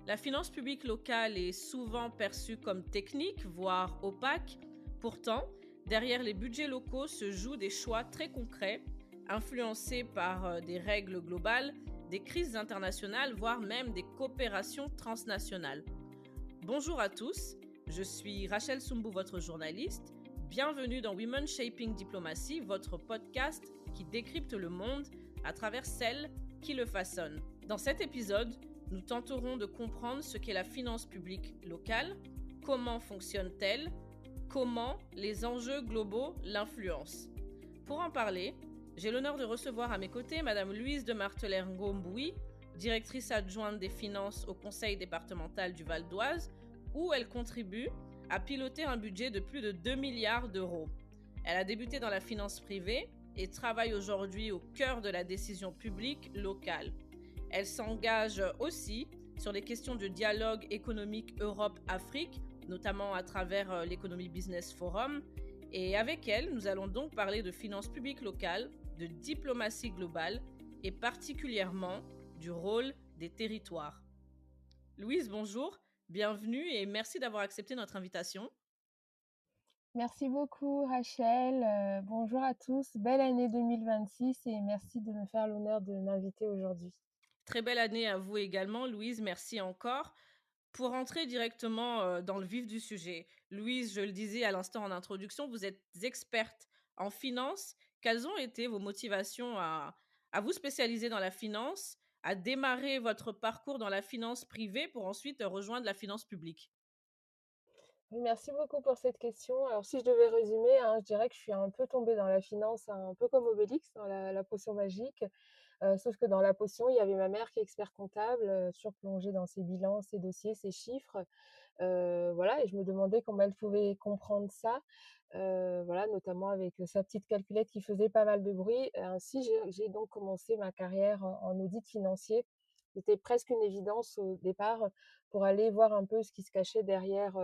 La finance publique locale est souvent perçue comme technique, voire opaque. Pourtant, derrière les budgets locaux se jouent des choix très concrets, influencés par des règles globales, des crises internationales, voire même des coopérations transnationales. Bonjour à tous, je suis Rachel Soumbou, votre journaliste. Bienvenue dans Women Shaping Diplomacy, votre podcast qui décrypte le monde à travers celles qui le façonnent. Dans cet épisode, nous tenterons de comprendre ce qu'est la finance publique locale, comment fonctionne-t-elle, comment les enjeux globaux l'influencent. Pour en parler, j'ai l'honneur de recevoir à mes côtés Madame Louise de Marteler-Ngomboui, directrice adjointe des finances au Conseil départemental du Val d'Oise, où elle contribue à piloter un budget de plus de 2 milliards d'euros. Elle a débuté dans la finance privée et travaille aujourd'hui au cœur de la décision publique locale. Elle s'engage aussi sur les questions de dialogue économique Europe-Afrique, notamment à travers l'Economy Business Forum. Et avec elle, nous allons donc parler de finances publiques locales, de diplomatie globale et particulièrement du rôle des territoires. Louise, bonjour, bienvenue et merci d'avoir accepté notre invitation. Merci beaucoup Rachel, bonjour à tous, belle année 2026 et merci de me faire l'honneur de m'inviter aujourd'hui. Très belle année à vous également, Louise, merci encore. Pour entrer directement dans le vif du sujet, Louise, je le disais à l'instant en introduction, vous êtes experte en finance. Quelles ont été vos motivations à vous spécialiser dans la finance, à démarrer votre parcours dans la finance privée pour ensuite rejoindre la finance publique? Oui, merci beaucoup pour cette question. Alors si je devais résumer, je dirais que je suis un peu tombée dans la finance, un peu comme Obélix dans la potion magique. Sauf que dans la potion, il y avait ma mère qui est expert comptable, surplongée dans ses bilans, ses dossiers, ses chiffres. Voilà, et je me demandais comment elle pouvait comprendre ça, voilà, notamment avec sa petite calculette qui faisait pas mal de bruit. Ainsi, j'ai donc commencé ma carrière en audit financier. C'était presque une évidence au départ pour aller voir un peu ce qui se cachait derrière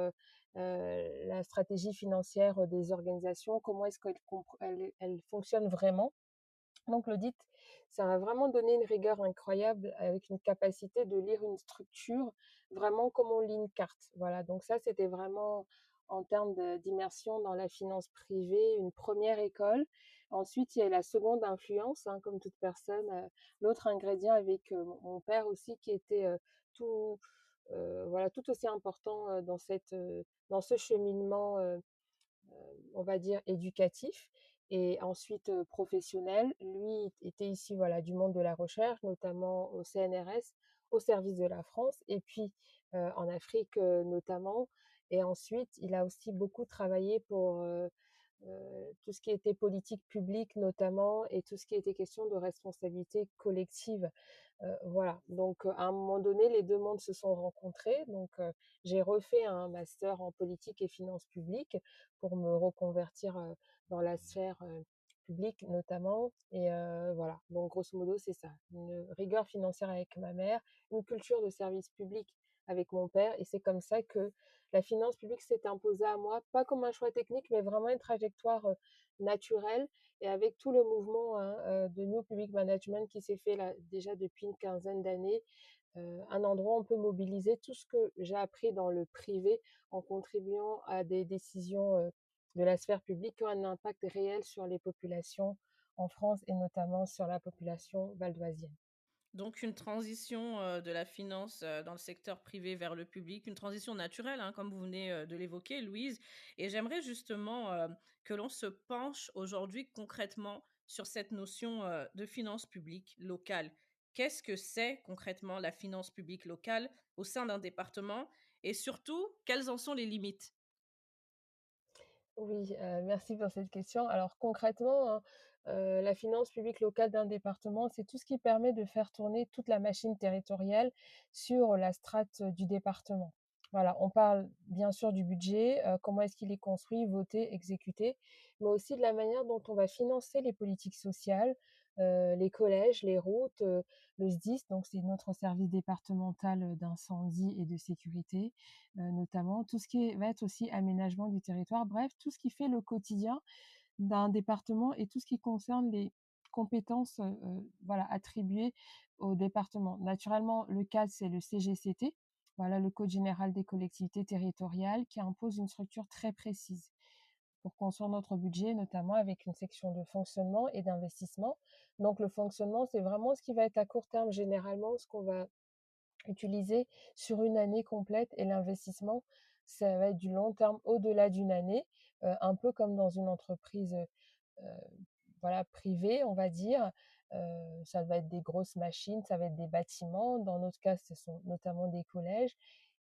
la stratégie financière des organisations, comment est-ce qu'elle fonctionne vraiment. Donc l'audit, ça m'a vraiment donné une rigueur incroyable avec une capacité de lire une structure vraiment comme on lit une carte. Voilà, donc ça, c'était vraiment en termes d'immersion dans la finance privée, une première école. Ensuite, il y a la seconde influence, comme toute personne. L'autre ingrédient avec mon père aussi qui était tout, voilà, tout aussi important dans ce cheminement on va dire éducatif et ensuite professionnel. Lui était ici voilà du monde de la recherche, notamment au CNRS, au service de la France et puis en Afrique notamment. Et ensuite, il a aussi beaucoup travaillé pour tout ce qui était politique publique notamment et tout ce qui était question de responsabilité collective. Voilà, donc à un moment donné, les deux mondes se sont rencontrés. Donc j'ai refait un master en politique et finances publiques pour me reconvertir dans la sphère publique notamment. Et voilà, donc grosso modo, c'est ça. Une rigueur financière avec ma mère, une culture de service public avec mon père. Et c'est comme ça que la finance publique s'est imposée à moi, pas comme un choix technique, mais vraiment une trajectoire naturelle et avec tout le mouvement de New Public Management qui s'est fait là, déjà depuis une quinzaine d'années, un endroit où on peut mobiliser tout ce que j'ai appris dans le privé en contribuant à des décisions de la sphère publique qui ont un impact réel sur les populations en France et notamment sur la population valdoisienne. Donc une transition de la finance dans le secteur privé vers le public, une transition naturelle, comme vous venez de l'évoquer, Louise. Et j'aimerais justement que l'on se penche aujourd'hui concrètement sur cette notion de finance publique locale. Qu'est-ce que c'est concrètement la finance publique locale au sein d'un département et surtout, quelles en sont les limites? Oui, merci pour cette question. Alors concrètement, la finance publique locale d'un département, c'est tout ce qui permet de faire tourner toute la machine territoriale sur la strate du département. Voilà, on parle bien sûr du budget, comment est-ce qu'il est construit, voté, exécuté, mais aussi de la manière dont on va financer les politiques sociales, les collèges, les routes, le SDIS, donc c'est notre service départemental d'incendie et de sécurité, notamment. Tout ce qui va être aussi aménagement du territoire, bref, tout ce qui fait le quotidien d'un département et tout ce qui concerne les compétences voilà, attribuées au département. Naturellement, le cadre, c'est le CGCT, voilà, le code général des collectivités territoriales qui impose une structure très précise pour construire notre budget, notamment avec une section de fonctionnement et d'investissement. Donc le fonctionnement, c'est vraiment ce qui va être à court terme généralement, ce qu'on va utiliser sur une année complète, et l'investissement, ça va être du long terme au-delà d'une année, un peu comme dans une entreprise, voilà, privée, on va dire. Ça va être des grosses machines, ça va être des bâtiments. Dans notre cas, ce sont notamment des collèges.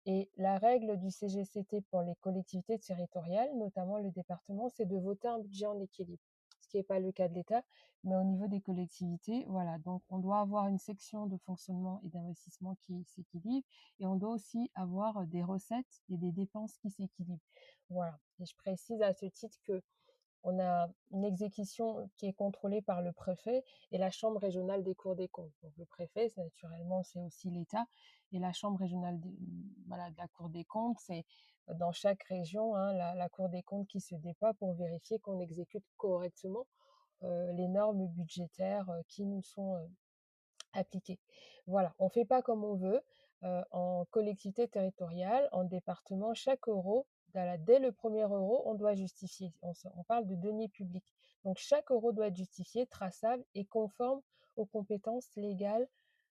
Et la règle du CGCT pour les collectivités territoriales, notamment le département, c'est de voter un budget en équilibre, ce qui n'est pas le cas de l'État. Mais au niveau des collectivités, voilà, donc on doit avoir une section de fonctionnement et d'investissement qui s'équilibre, et on doit aussi avoir des recettes et des dépenses qui s'équilibrent. Voilà. Et je précise à ce titre que on a une exécution qui est contrôlée par le préfet et la chambre régionale des cours des comptes. Donc le préfet, c'est naturellement, c'est aussi l'État, et la chambre régionale voilà, de la Cour des comptes, c'est dans chaque région, hein, la Cour des comptes qui se déploie pour vérifier qu'on exécute correctement les normes budgétaires qui nous sont appliquées. Voilà, on ne fait pas comme on veut. En collectivité territoriale, en département, chaque euro, dès le premier euro, on doit justifier. On parle de deniers publics. Donc chaque euro doit être justifié, traçable et conforme aux compétences légales,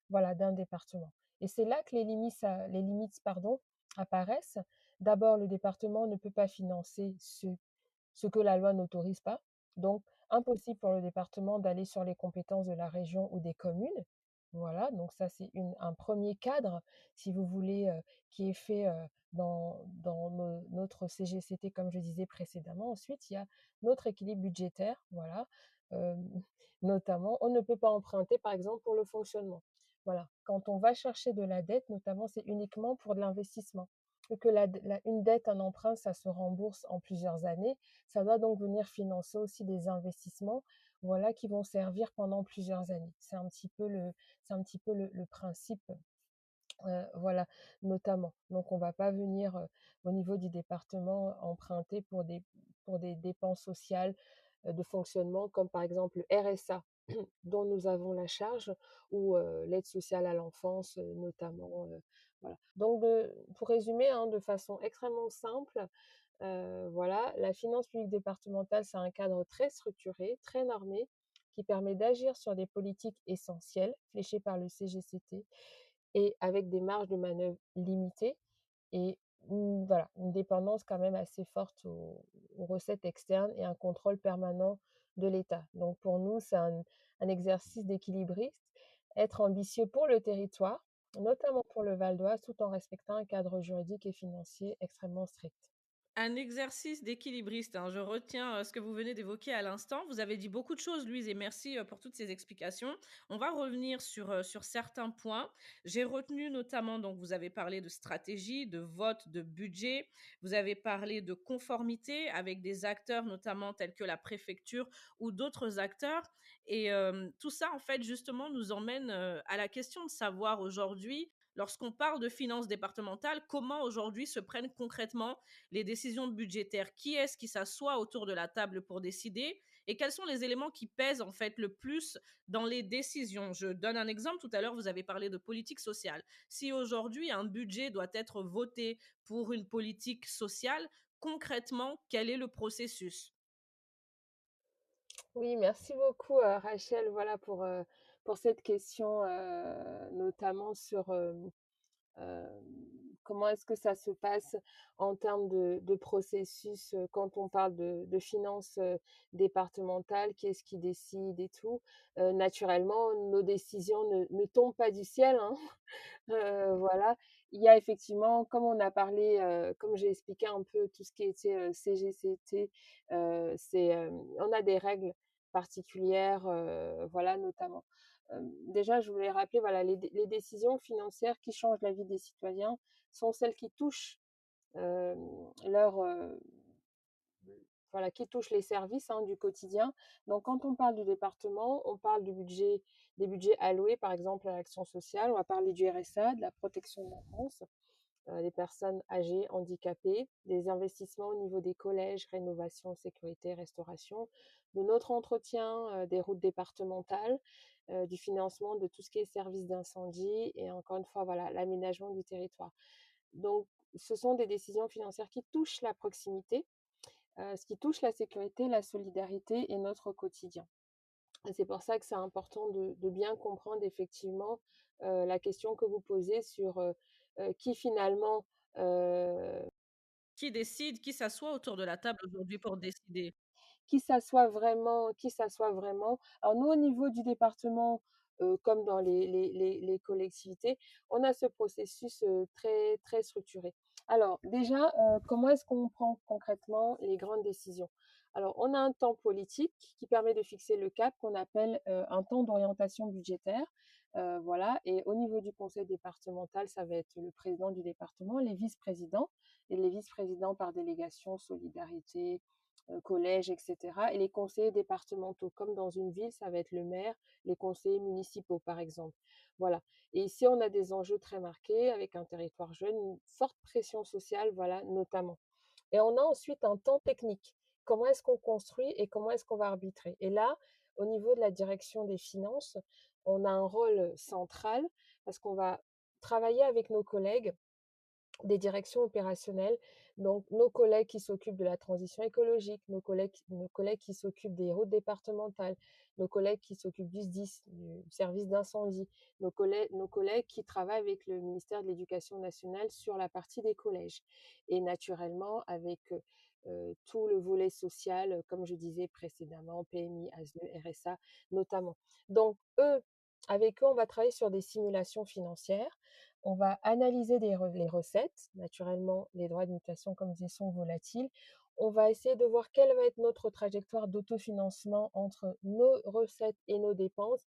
voilà, d'un département. Et c'est là que les limites, pardon, apparaissent. D'abord, le département ne peut pas financer ce que la loi n'autorise pas. Donc, impossible pour le département d'aller sur les compétences de la région ou des communes. Voilà, donc ça, c'est un premier cadre, si vous voulez, qui est fait dans notre CGCT, comme je disais précédemment. Ensuite, il y a notre équilibre budgétaire, voilà. Euh, Notamment, on ne peut pas emprunter, par exemple, pour le fonctionnement. Voilà, quand on va chercher de la dette, notamment, c'est uniquement pour de l'investissement. Que une dette, un emprunt, ça se rembourse en plusieurs années. Ça doit donc venir financer aussi des investissements, voilà, qui vont servir pendant plusieurs années. C'est un petit peu le principe, voilà, notamment. Donc, on ne va pas venir au niveau du département emprunter pour des dépenses sociales de fonctionnement, comme par exemple le RSA dont nous avons la charge, ou l'aide sociale à l'enfance, notamment. Voilà. Donc, pour résumer, hein, de façon extrêmement simple, voilà, la finance publique départementale, c'est un cadre très structuré, très normé, qui permet d'agir sur des politiques essentielles fléchées par le CGCT et avec des marges de manœuvre limitées, et voilà, une dépendance quand même assez forte aux recettes externes et un contrôle permanent de l'État. Donc pour nous, c'est un exercice d'équilibriste, être ambitieux pour le territoire, notamment pour le Val d'Oise, tout en respectant un cadre juridique et financier extrêmement strict. Un exercice d'équilibriste, hein. Je retiens ce que vous venez d'évoquer à l'instant. Vous avez dit beaucoup de choses, Louise, et merci pour toutes ces explications. On va revenir sur certains points. J'ai retenu notamment, donc, vous avez parlé de stratégie, de vote, de budget. Vous avez parlé de conformité avec des acteurs, notamment tels que la préfecture ou d'autres acteurs. Et tout ça, en fait, justement, nous emmène à la question de savoir aujourd'hui, lorsqu'on parle de finances départementales, comment aujourd'hui se prennent concrètement les décisions budgétaires. Qui est-ce qui s'assoit autour de la table pour décider et quels sont les éléments qui pèsent en fait le plus dans les décisions? Je donne un exemple. Tout à l'heure, vous avez parlé de politique sociale. Si aujourd'hui un budget doit être voté pour une politique sociale, concrètement, quel est le processus? Oui, merci beaucoup, Rachel, voilà, pour cette question, notamment sur comment est-ce que ça se passe en termes de processus quand on parle de finances départementales, qui est-ce qui décide et tout. Naturellement, nos décisions ne tombent pas du ciel, hein. Voilà, il y a effectivement, comme on a parlé, comme j'ai expliqué un peu tout ce qui était CGCT, on a des règles particulières, voilà, notamment. Déjà, je voulais rappeler, voilà, les décisions financières qui changent la vie des citoyens sont celles qui touchent euh, leur, voilà, qui touchent les services, hein, du quotidien. Donc, quand on parle du département, on parle des budgets alloués, par exemple, à l'action sociale. On va parler du RSA, de la protection de l'enfance, des personnes âgées, handicapées, des investissements au niveau des collèges, rénovation, sécurité, restauration, de notre entretien des routes départementales, du financement de tout ce qui est service d'incendie et encore une fois, voilà, l'aménagement du territoire. Donc ce sont des décisions financières qui touchent la proximité, ce qui touche la sécurité, la solidarité et notre quotidien. Et c'est pour ça que c'est important de bien comprendre effectivement, la question que vous posez sur, qui finalement, heu Qui décide, qui s'assoit autour de la table aujourd'hui pour décider? qui s'assoit vraiment. Alors nous, au niveau du département, comme dans les collectivités, on a ce processus, très très structuré. Alors déjà, comment est-ce qu'on prend concrètement les grandes décisions? Alors on a un temps politique qui permet de fixer le cap qu'on appelle, un temps d'orientation budgétaire, voilà, et au niveau du conseil départemental, ça va être le président du département, les vice-présidents et les vice-présidents par délégation, solidarité, collèges et cetera, et les conseillers départementaux. Comme dans une ville, ça va être le maire, les conseillers municipaux, par exemple. Voilà. Et ici, on a des enjeux très marqués avec un territoire jeune, une forte pression sociale, voilà, notamment. Et on a ensuite un temps technique. Comment est-ce qu'on construit et comment est-ce qu'on va arbitrer? Et là, au niveau de la direction des finances, on a un rôle central parce qu'on va travailler avec nos collègues des directions opérationnelles, donc nos collègues qui s'occupent de la transition écologique, nos collègues qui s'occupent des routes départementales, nos collègues qui s'occupent du SDIS, du service d'incendie, nos collègues qui travaillent avec le ministère de l'Éducation nationale sur la partie des collèges et naturellement avec, tout le volet social, comme je disais précédemment, PMI, ASE, RSA notamment. Donc eux, avec eux, on va travailler sur des simulations financières, on va analyser les recettes, naturellement, les droits de mutation, comme je disais, sont volatiles. On va essayer de voir quelle va être notre trajectoire d'autofinancement entre nos recettes et nos dépenses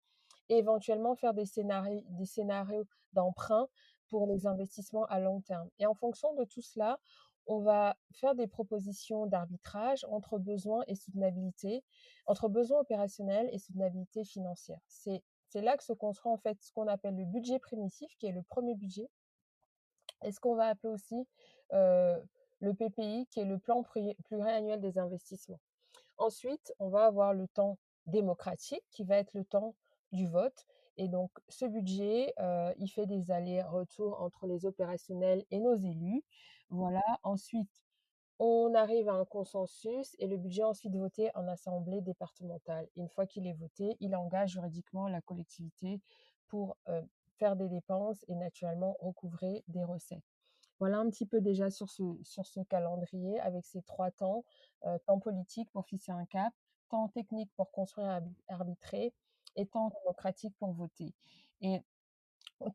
et éventuellement faire des scénarios d'emprunt pour les investissements à long terme. Et en fonction de tout cela, on va faire des propositions d'arbitrage entre besoins et soutenabilité, entre besoins opérationnels et soutenabilité financière. C'est là que se construit en fait ce qu'on appelle le budget primitif, qui est le premier budget, et ce qu'on va appeler aussi le PPI, qui est le plan pluriannuel des investissements. Ensuite, on va avoir le temps démocratique, qui va être le temps du vote. Et donc, ce budget, il fait des allers-retours entre les opérationnels et nos élus. Voilà. Ensuite, on arrive à un consensus et le budget est ensuite voté en assemblée départementale. Une fois qu'il est voté, il engage juridiquement la collectivité pour faire des dépenses et naturellement recouvrer des recettes. Voilà un petit peu déjà sur ce calendrier avec ces 3 temps, temps politique pour fixer un cap, temps technique pour construire et arbitrer et temps démocratique pour voter. Et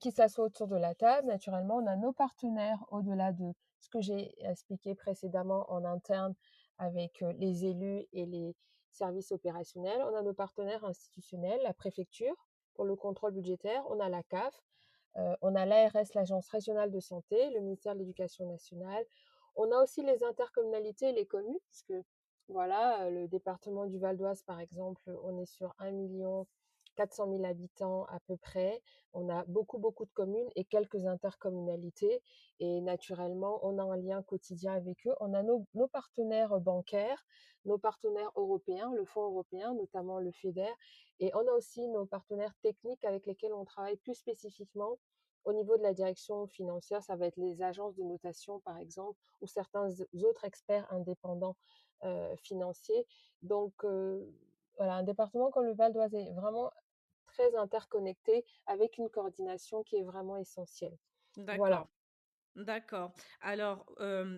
qui s'assoient autour de la table. Naturellement, on a nos partenaires au-delà de ce que j'ai expliqué précédemment en interne avec les élus et les services opérationnels. On a nos partenaires institutionnels, la préfecture pour le contrôle budgétaire. On a la CAF, on a l'ARS, l'Agence régionale de santé, le ministère de l'Éducation nationale. On a aussi les intercommunalités et les communes, puisque voilà, le département du Val d'Oise, par exemple, on est sur 1 400 000 habitants à peu près. On a beaucoup, beaucoup de communes et quelques intercommunalités. Et naturellement, on a un lien quotidien avec eux. On a nos partenaires bancaires, nos partenaires européens, le Fonds européen, notamment le FEDER. Et on a aussi nos partenaires techniques avec lesquels on travaille plus spécifiquement au niveau de la direction financière. Ça va être les agences de notation, par exemple, ou certains autres experts indépendants financiers. Donc, voilà, un département comme le Val d'Oise est vraiment très interconnectés avec une coordination qui est vraiment essentielle. Voilà. D'accord. D'accord. Alors,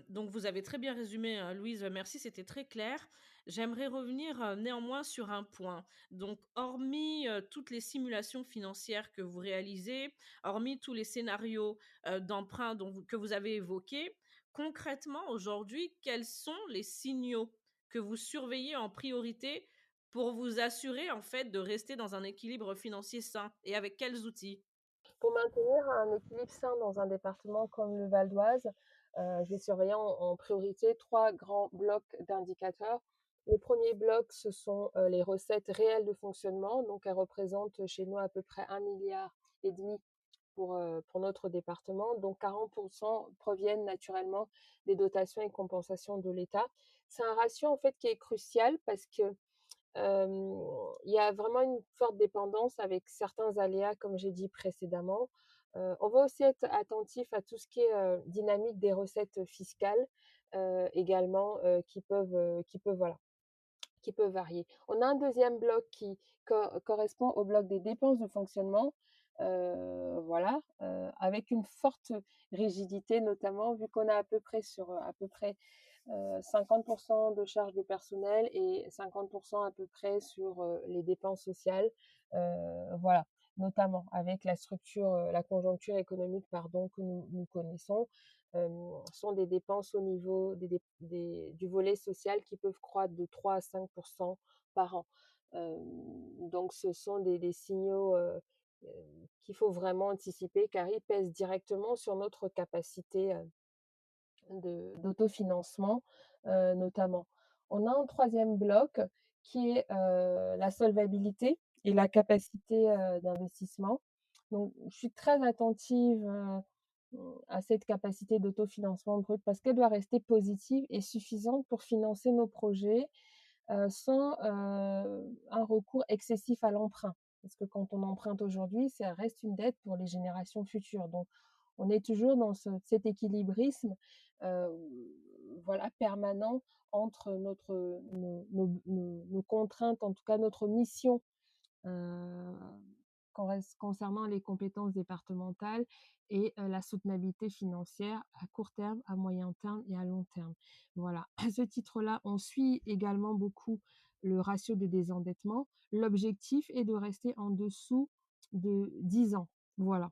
donc vous avez très bien résumé, Louise, merci, c'était très clair. J'aimerais revenir, néanmoins sur un point. Donc hormis, toutes les simulations financières que vous réalisez, hormis tous les scénarios, d'emprunt que vous avez évoqués, concrètement aujourd'hui, quels sont les signaux que vous surveillez en priorité pour vous assurer, en fait, de rester dans un équilibre financier sain et avec quels outils? Pour maintenir un équilibre sain dans un département comme le Val d'Oise, je vais surveiller en priorité 3 grands blocs d'indicateurs. Le premier bloc, ce sont, les recettes réelles de fonctionnement, donc elles représentent chez nous à peu près 1,5 milliard pour notre département, dont 40 proviennent naturellement des dotations et compensations de l'État. C'est un ratio en fait qui est crucial parce que il y a vraiment une forte dépendance avec certains aléas, comme j'ai dit précédemment. On va aussi être attentif à tout ce qui est, dynamique des recettes fiscales, également, qui peuvent, voilà, qui peuvent varier. On a un deuxième bloc qui correspond au bloc des dépenses de fonctionnement, voilà, avec une forte rigidité, notamment vu qu'on a à peu près 50% de charges de personnel et 50% à peu près sur les dépenses sociales, voilà, notamment avec la conjoncture économique, pardon, que nous connaissons, sont des dépenses au niveau du volet social qui peuvent croître de 3 à 5% par an. Donc, ce sont des signaux qu'il faut vraiment anticiper car ils pèsent directement sur notre capacité d'autofinancement, notamment. On a un troisième bloc qui est la solvabilité et la capacité d'investissement. Donc, je suis très attentive à cette capacité d'autofinancement brut parce qu'elle doit rester positive et suffisante pour financer nos projets sans un recours excessif à l'emprunt. Parce que quand on emprunte aujourd'hui, ça reste une dette pour les générations futures. Donc, on est toujours dans cet équilibrisme euh, voilà, permanent entre nos contraintes, en tout cas notre mission euh, concernant les compétences départementales et la soutenabilité financière à court terme, à moyen terme et à long terme. Voilà. À ce titre-là, on suit également beaucoup le ratio de désendettement. L'objectif est de rester en dessous de 10 ans. Voilà.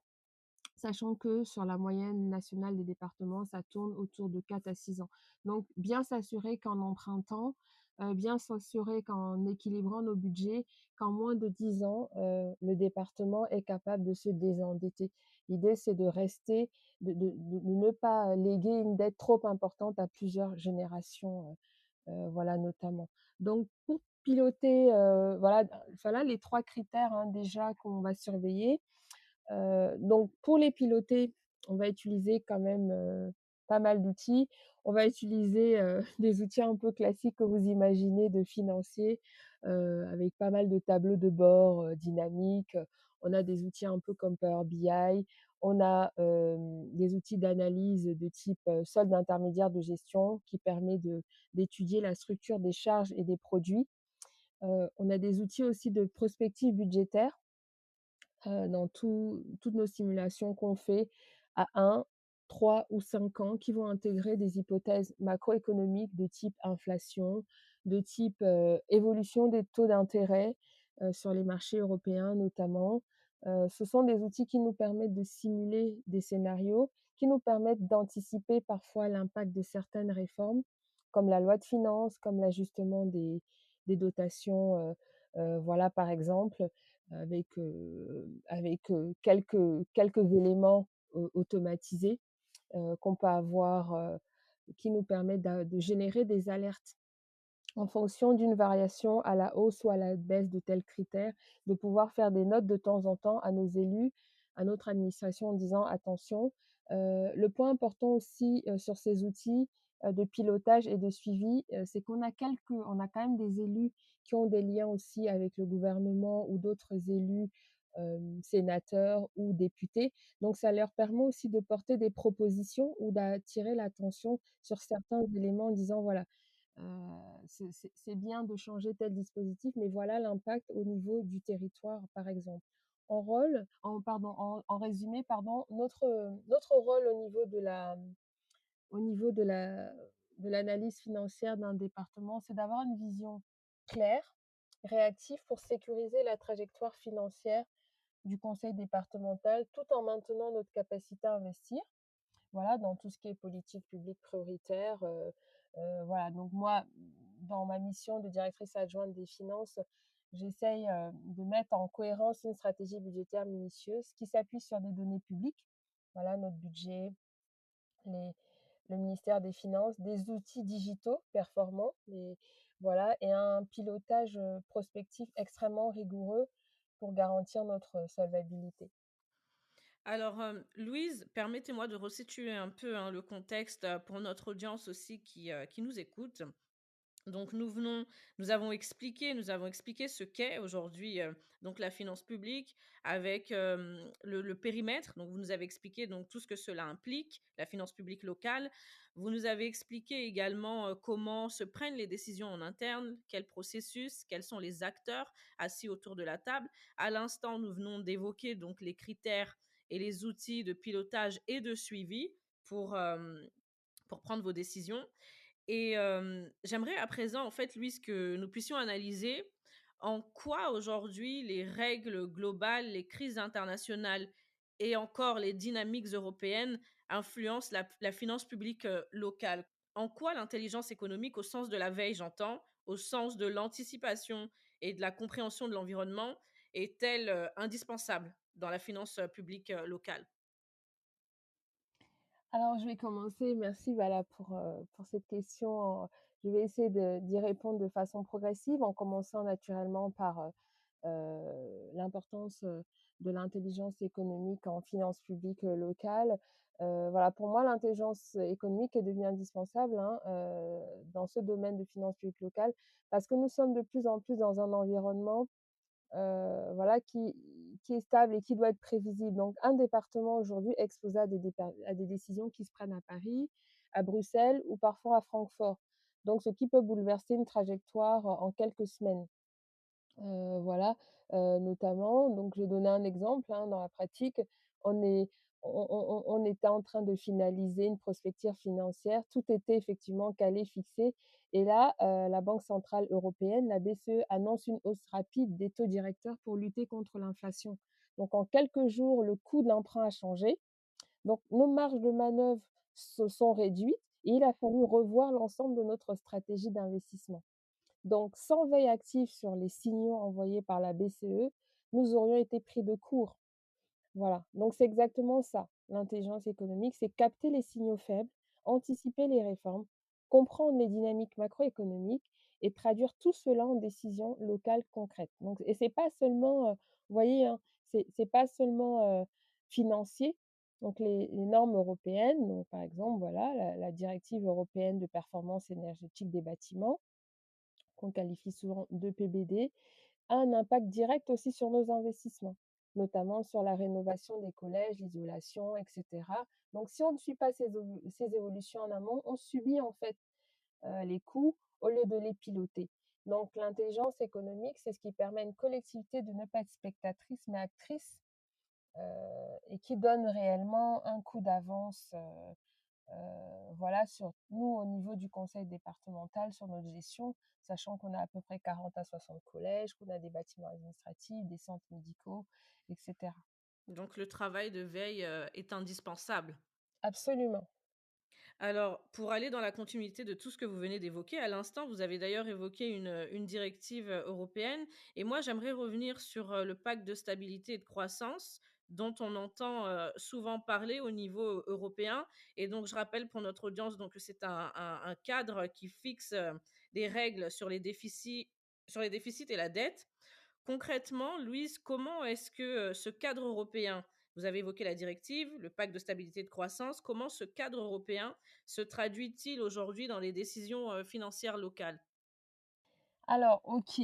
Sachant que sur la moyenne nationale des départements, ça tourne autour de 4 à 6 ans. Donc, bien s'assurer qu'en empruntant, bien s'assurer qu'en équilibrant nos budgets, qu'en moins de 10 ans, le département est capable de se désendetter. L'idée, c'est de rester, de ne pas léguer une dette trop importante à plusieurs générations, voilà, notamment. Donc, pour piloter, voilà les 3 critères hein, déjà qu'on va surveiller. Donc pour les piloter, on va utiliser quand même, pas mal d'outils. On va utiliser, des outils un peu classiques que vous imaginez de financiers, avec pas mal de tableaux de bord, dynamiques. On a des outils un peu comme Power BI. On a, des outils d'analyse de type, solde intermédiaire de gestion qui permet d'étudier la structure des charges et des produits. On a des outils aussi de prospective budgétaire dans toutes nos simulations qu'on fait à 1, 3 ou 5 ans qui vont intégrer des hypothèses macroéconomiques de type inflation, de type évolution des taux d'intérêt sur les marchés européens notamment. Ce sont des outils qui nous permettent de simuler des scénarios, qui nous permettent d'anticiper parfois l'impact de certaines réformes, comme la loi de finances, comme l'ajustement des dotations, voilà par exemple avec quelques éléments automatisés qu'on peut avoir, qui nous permettent de générer des alertes en fonction d'une variation à la hausse ou à la baisse de tels critères, de pouvoir faire des notes de temps en temps à nos élus, à notre administration en disant attention. Le point important aussi sur ces outils de pilotage et de suivi, c'est on a quand même des élus qui ont des liens aussi avec le gouvernement ou d'autres élus, sénateurs ou députés. Donc ça leur permet aussi de porter des propositions ou d'attirer l'attention sur certains éléments en disant voilà, c'est bien de changer tel dispositif, mais voilà l'impact au niveau du territoire, par exemple. En résumé, pardon, notre rôle au niveau de l'analyse financière d'un département, c'est d'avoir une vision claire, réactive pour sécuriser la trajectoire financière du conseil départemental tout en maintenant notre capacité à investir voilà, dans tout ce qui est politique publique prioritaire. Voilà, donc moi, dans ma mission de directrice adjointe des finances, j'essaye de mettre en cohérence une stratégie budgétaire minutieuse qui s'appuie sur des données publiques. Voilà, notre budget, les, le ministère des Finances, des outils digitaux performants, voilà, et un pilotage prospectif extrêmement rigoureux pour garantir notre solvabilité. Alors, Louise, permettez-moi de resituer un peu, hein, le contexte, pour notre audience aussi qui nous écoute. Donc nous avons expliqué ce qu'est aujourd'hui, donc la finance publique avec, le périmètre. Donc vous nous avez expliqué donc tout ce que cela implique, la finance publique locale. Vous nous avez expliqué également, comment se prennent les décisions en interne, quel processus, quels sont les acteurs assis autour de la table. À l'instant, nous venons d'évoquer donc les critères et les outils de pilotage et de suivi pour, pour prendre vos décisions. Et j'aimerais à présent, en fait, Louise, que nous puissions analyser en quoi aujourd'hui les règles globales, les crises internationales et encore les dynamiques européennes influencent la finance publique locale. En quoi l'intelligence économique, au sens de la veille, j'entends, au sens de l'anticipation et de la compréhension de l'environnement, est-elle indispensable dans la finance publique locale? Alors je vais commencer, merci, voilà, pour cette question. Je vais essayer d'y répondre de façon progressive en commençant naturellement par, l'importance, de l'intelligence économique en finances publiques, locales. Voilà, pour moi, l'intelligence économique est devenue indispensable, hein, dans ce domaine de finances publiques locales parce que nous sommes de plus en plus dans un environnement voilà, qui est stable et qui doit être prévisible. Donc un département aujourd'hui est exposé à des décisions qui se prennent à Paris, à Bruxelles ou parfois à Francfort. Donc ce qui peut bouleverser une trajectoire en quelques semaines. Voilà, notamment donc je vais donner un exemple, hein, dans la pratique, on est on était en train de finaliser une prospective financière, tout était effectivement calé, fixé et là, la Banque centrale européenne, la BCE, annonce une hausse rapide des taux directeurs pour lutter contre l'inflation. Donc en quelques jours, le coût de l'emprunt a changé, donc nos marges de manœuvre se sont réduites et il a fallu revoir l'ensemble de notre stratégie d'investissement. Donc, sans veille active sur les signaux envoyés par la BCE, nous aurions été pris de court. Voilà, donc c'est exactement ça, l'intelligence économique, c'est capter les signaux faibles, anticiper les réformes, comprendre les dynamiques macroéconomiques et traduire tout cela en décisions locales concrètes. Donc et c'est pas seulement, vous voyez, hein, c'est pas seulement, financier. Donc les normes européennes, donc par exemple, voilà, la directive européenne de performance énergétique des bâtiments, qu'on qualifie souvent de PBD, a un impact direct aussi sur nos investissements, notamment sur la rénovation des collèges, l'isolation, et cetera. Donc si on ne suit pas ces évolutions en amont, on subit en fait, les coûts au lieu de les piloter. Donc l'intelligence économique, c'est ce qui permet à une collectivité de ne pas être spectatrice, mais actrice, et qui donne réellement un coup d'avance, voilà, sur nous, au niveau du conseil départemental, sur notre gestion, sachant qu'on a à peu près 40 à 60 collèges, qu'on a des bâtiments administratifs, des centres médicaux, et cetera. Donc le travail de veille est indispensable. Absolument. Alors, pour aller dans la continuité de tout ce que vous venez d'évoquer, à l'instant, vous avez d'ailleurs évoqué une directive européenne. Et moi, j'aimerais revenir sur le pacte de stabilité et de croissance dont on entend souvent parler au niveau européen. Et donc, je rappelle pour notre audience donc, que c'est un cadre qui fixe des règles sur les déficits et la dette. Concrètement, Louise, comment est-ce que ce cadre européen, vous avez évoqué la directive, le pacte de stabilité et de croissance, comment ce cadre européen se traduit-il aujourd'hui dans les décisions financières locales? Alors, OK,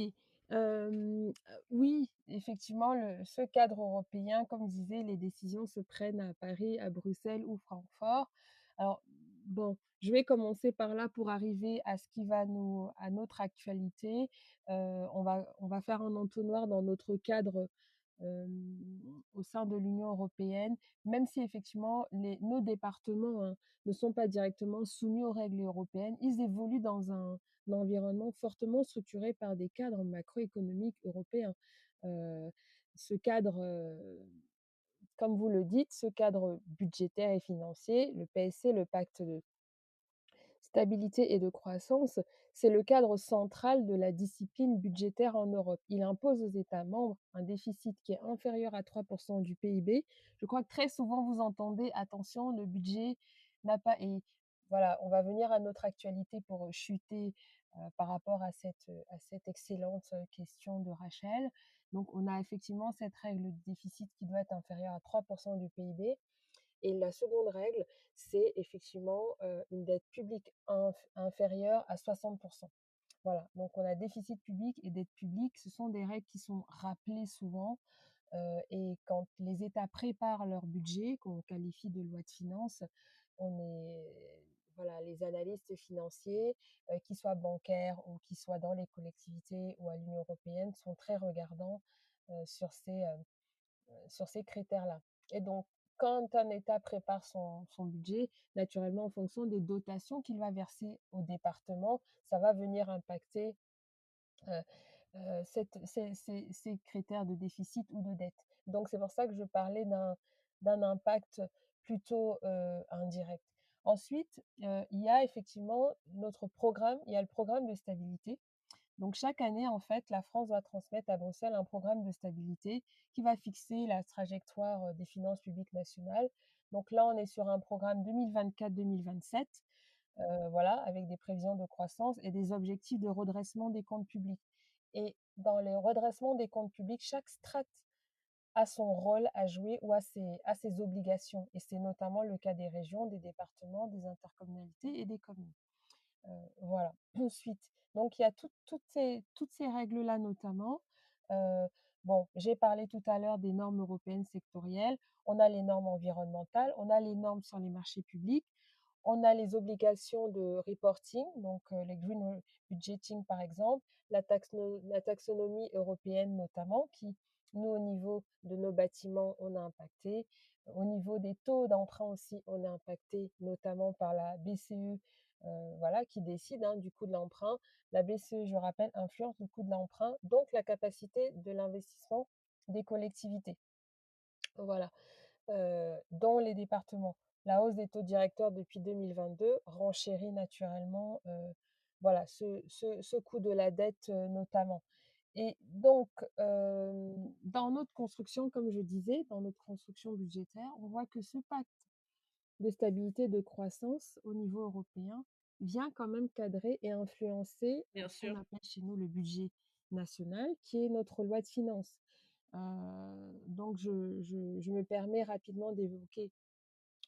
oui, effectivement, ce cadre européen, comme je disais, les décisions se prennent à Paris, à Bruxelles ou Francfort. Alors, bon, je vais commencer par là pour arriver à ce qui va nous à notre actualité. On va faire un entonnoir dans notre cadre, au sein de l'Union européenne, même si effectivement nos départements, hein, ne sont pas directement soumis aux règles européennes. Ils évoluent dans un environnement fortement structuré par des cadres macroéconomiques européens. Heu, ce cadre, comme vous le dites, ce cadre budgétaire et financier, le PSC, le pacte de stabilité et de croissance, c'est le cadre central de la discipline budgétaire en Europe. Il impose aux États membres un déficit qui est inférieur à 3% du PIB. Je crois que très souvent vous entendez: «Attention, le budget n'a pas» et voilà, on va venir à notre actualité pour, chuter, par rapport à cette excellente, question de Rachel. Donc on a effectivement cette règle de déficit qui doit être inférieure à 3% du PIB et la seconde règle, c'est effectivement, une dette publique inférieure à 60%. Voilà, donc on a déficit public et dette publique. Ce sont des règles qui sont rappelées souvent, et quand les États préparent leur budget, qu'on qualifie de loi de finances, on est voilà, les analystes financiers, qu'ils soient bancaires ou qu'ils soient dans les collectivités ou à l'Union européenne, sont très regardants, sur ces critères-là. Et donc, quand un État prépare son budget, naturellement, en fonction des dotations qu'il va verser au département, ça va venir impacter heu ces critères de déficit ou de dette. Donc c'est pour ça que je parlais d'un impact plutôt, indirect. Ensuite, il y a effectivement notre programme, il y a le programme de stabilité. Donc chaque année, en fait, la France va transmettre à Bruxelles un programme de stabilité qui va fixer la trajectoire, des finances publiques nationales. Donc là, on est sur un programme 2024-2027, voilà, avec des prévisions de croissance et des objectifs de redressement des comptes publics. Et dans les redressements des comptes publics, chaque strate a son rôle à jouer ou a ses obligations. Et c'est notamment le cas des régions, des départements, des intercommunalités et des communes. Voilà. Ensuite, donc il y a toutes ces règles-là notamment. Heu, bon, j'ai parlé tout à l'heure des normes européennes sectorielles. On a les normes environnementales, on a les normes sur les marchés publics, on a les obligations de reporting, donc les green budgeting par exemple, la taxonomie européenne notamment qui, nous, au niveau de nos bâtiments, on a impacté. Au niveau des taux d'emprunt aussi, on est impacté, notamment par la BCE, voilà, qui décide, hein, du coût de l'emprunt. La BCE, je rappelle, influence le coût de l'emprunt, donc la capacité de l'investissement des collectivités. Voilà, dans les départements. La hausse des taux directeurs depuis 2022 renchérit naturellement, voilà, ce coût de la dette, notamment. Et donc, dans notre construction, comme je disais, dans notre construction budgétaire, on voit que ce pacte de stabilité, de croissance au niveau européen vient quand même cadrer et influencer, Bien ce qu'on sûr. appelle chez nous le budget national, qui est notre loi de finances. Donc je me permets rapidement d'évoquer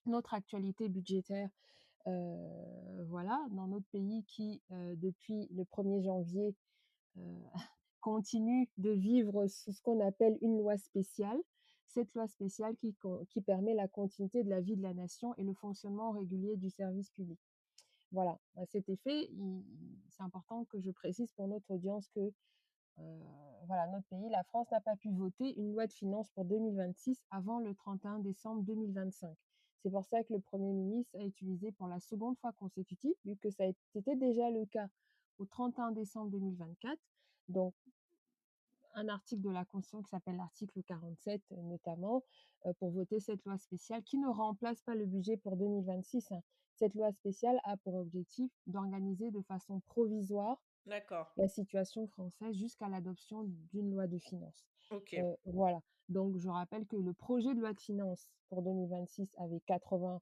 notre actualité budgétaire, voilà, dans notre pays qui, depuis le 1er janvier, heu, continue de vivre sous ce qu'on appelle une loi spéciale. Cette loi spéciale qui permet la continuité de la vie de la nation et le fonctionnement régulier du service public. Voilà, à cet effet, c'est important que je précise pour notre audience que, voilà, notre pays, la France, n'a pas pu voter une loi de finances pour 2026 avant le 31 décembre 2025. C'est pour ça que le Premier ministre a utilisé pour la seconde fois consécutive, vu que ça était déjà le cas au 31 décembre 2024, donc un article de la Constitution qui s'appelle l'article 47, notamment, pour voter cette loi spéciale qui ne remplace pas le budget pour 2026, hein. Cette loi spéciale a pour objectif d'organiser de façon provisoire D'accord. la situation française jusqu'à l'adoption d'une loi de finances. OK. Voilà, donc je rappelle que le projet de loi de finances pour 2026 avait 80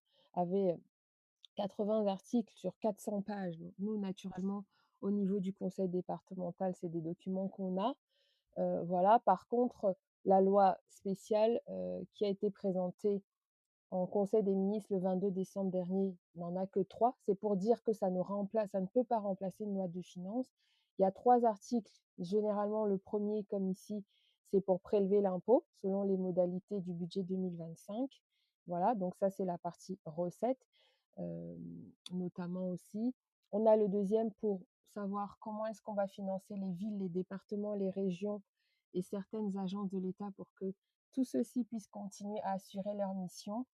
articles sur 400 pages. Donc nous, naturellement, au niveau du conseil départemental, c'est des documents qu'on a. Voilà, par contre, la loi spéciale, qui a été présentée en conseil des ministres le 22 décembre dernier, n'en a que 3. C'est pour dire que ça ne peut pas remplacer une loi de finances. Il y a 3 articles. Généralement, le premier, comme ici, c'est pour prélever l'impôt selon les modalités du budget 2025. Voilà, donc ça, c'est la partie recettes, notamment aussi. On a le deuxième pour savoir comment est-ce qu'on va financer les villes, les départements, les régions et certaines agences de l'État pour que tout ceci puisse continuer à assurer leur mission.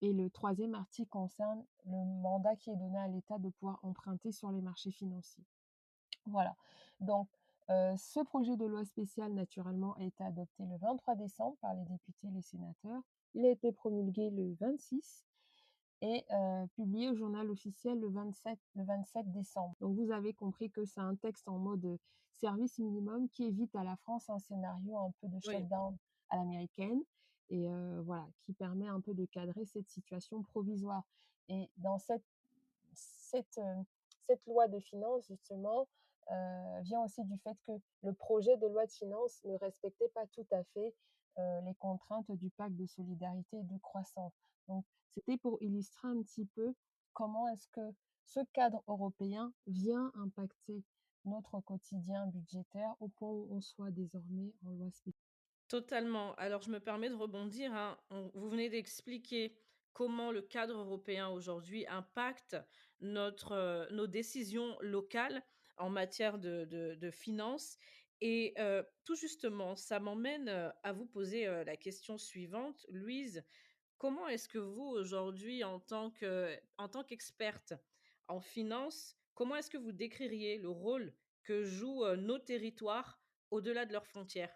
Et le troisième article concerne le mandat qui est donné à l'État de pouvoir emprunter sur les marchés financiers. Voilà, donc ce projet de loi spéciale, naturellement, a été adopté le 23 décembre par les députés et les sénateurs. Il a été promulgué le 26 et publié au Journal officiel le 27 décembre. Donc vous avez compris que c'est un texte en mode, service minimum qui évite à la France un scénario un peu de Oui. shutdown à l'américaine et voilà, qui permet un peu de cadrer cette situation provisoire. Et dans cette, cette loi de finances justement, vient aussi du fait que le projet de loi de finances ne respectait pas tout à fait, les contraintes du pacte de solidarité et de croissance. Donc c'était pour illustrer un petit peu comment est-ce que ce cadre européen vient impacter, notre quotidien budgétaire au point où on soit désormais en loi spéciale. Totalement. Alors, je me permets de rebondir, hein. Vous venez d'expliquer comment le cadre européen aujourd'hui impacte nos décisions locales en matière de finances. Et tout justement, ça m'emmène à vous poser la question suivante. Louise, comment est-ce que vous, aujourd'hui, en tant qu'experte en finance, comment est-ce que vous décririez le rôle que jouent nos territoires au-delà de leurs frontières?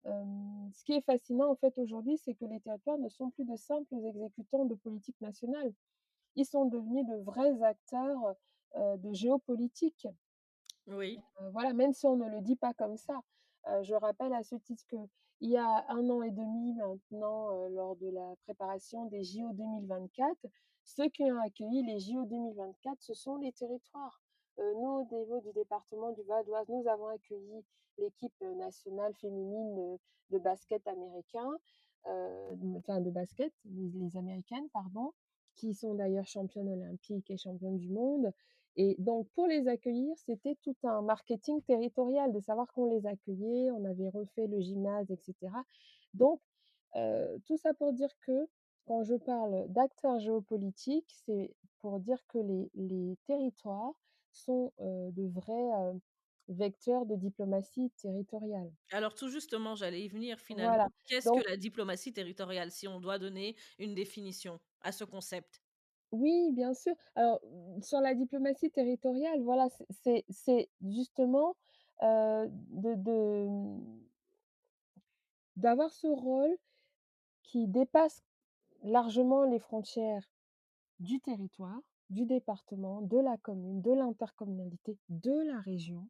Ce qui est fascinant, en fait, aujourd'hui, c'est que les territoires ne sont plus de simples exécutants de politique nationale. Ils sont devenus de vrais acteurs, de géopolitique. Oui. Voilà, même si on ne le dit pas comme ça. Je rappelle à ce titre qu'il y a 1 an et demi maintenant, lors de la préparation des JO 2024, ceux qui ont accueilli les JO 2024, ce sont les territoires. Nous, au niveau du département du Val d'Oise, nous avons accueilli l'équipe, nationale féminine, de basket américain, enfin de basket, les américaines, pardon, qui sont d'ailleurs championnes olympiques et championnes du monde. Et donc pour les accueillir, c'était tout un marketing territorial, de savoir qu'on les accueillait, on avait refait le gymnase et cetera. Donc tout ça pour dire que quand je parle d'acteurs géopolitiques, c'est pour dire que les territoires sont, de vrais, vecteurs de diplomatie territoriale. Alors tout justement, j'allais y venir finalement. Voilà, Qu'est-ce que donc la diplomatie territoriale, si on doit donner une définition à ce concept? oui, bien sûr. Alors, sur la diplomatie territoriale, voilà, c'est justement, d'avoir ce rôle qui dépasse largement les frontières du territoire, du département, de la commune, de l'intercommunalité, de la région.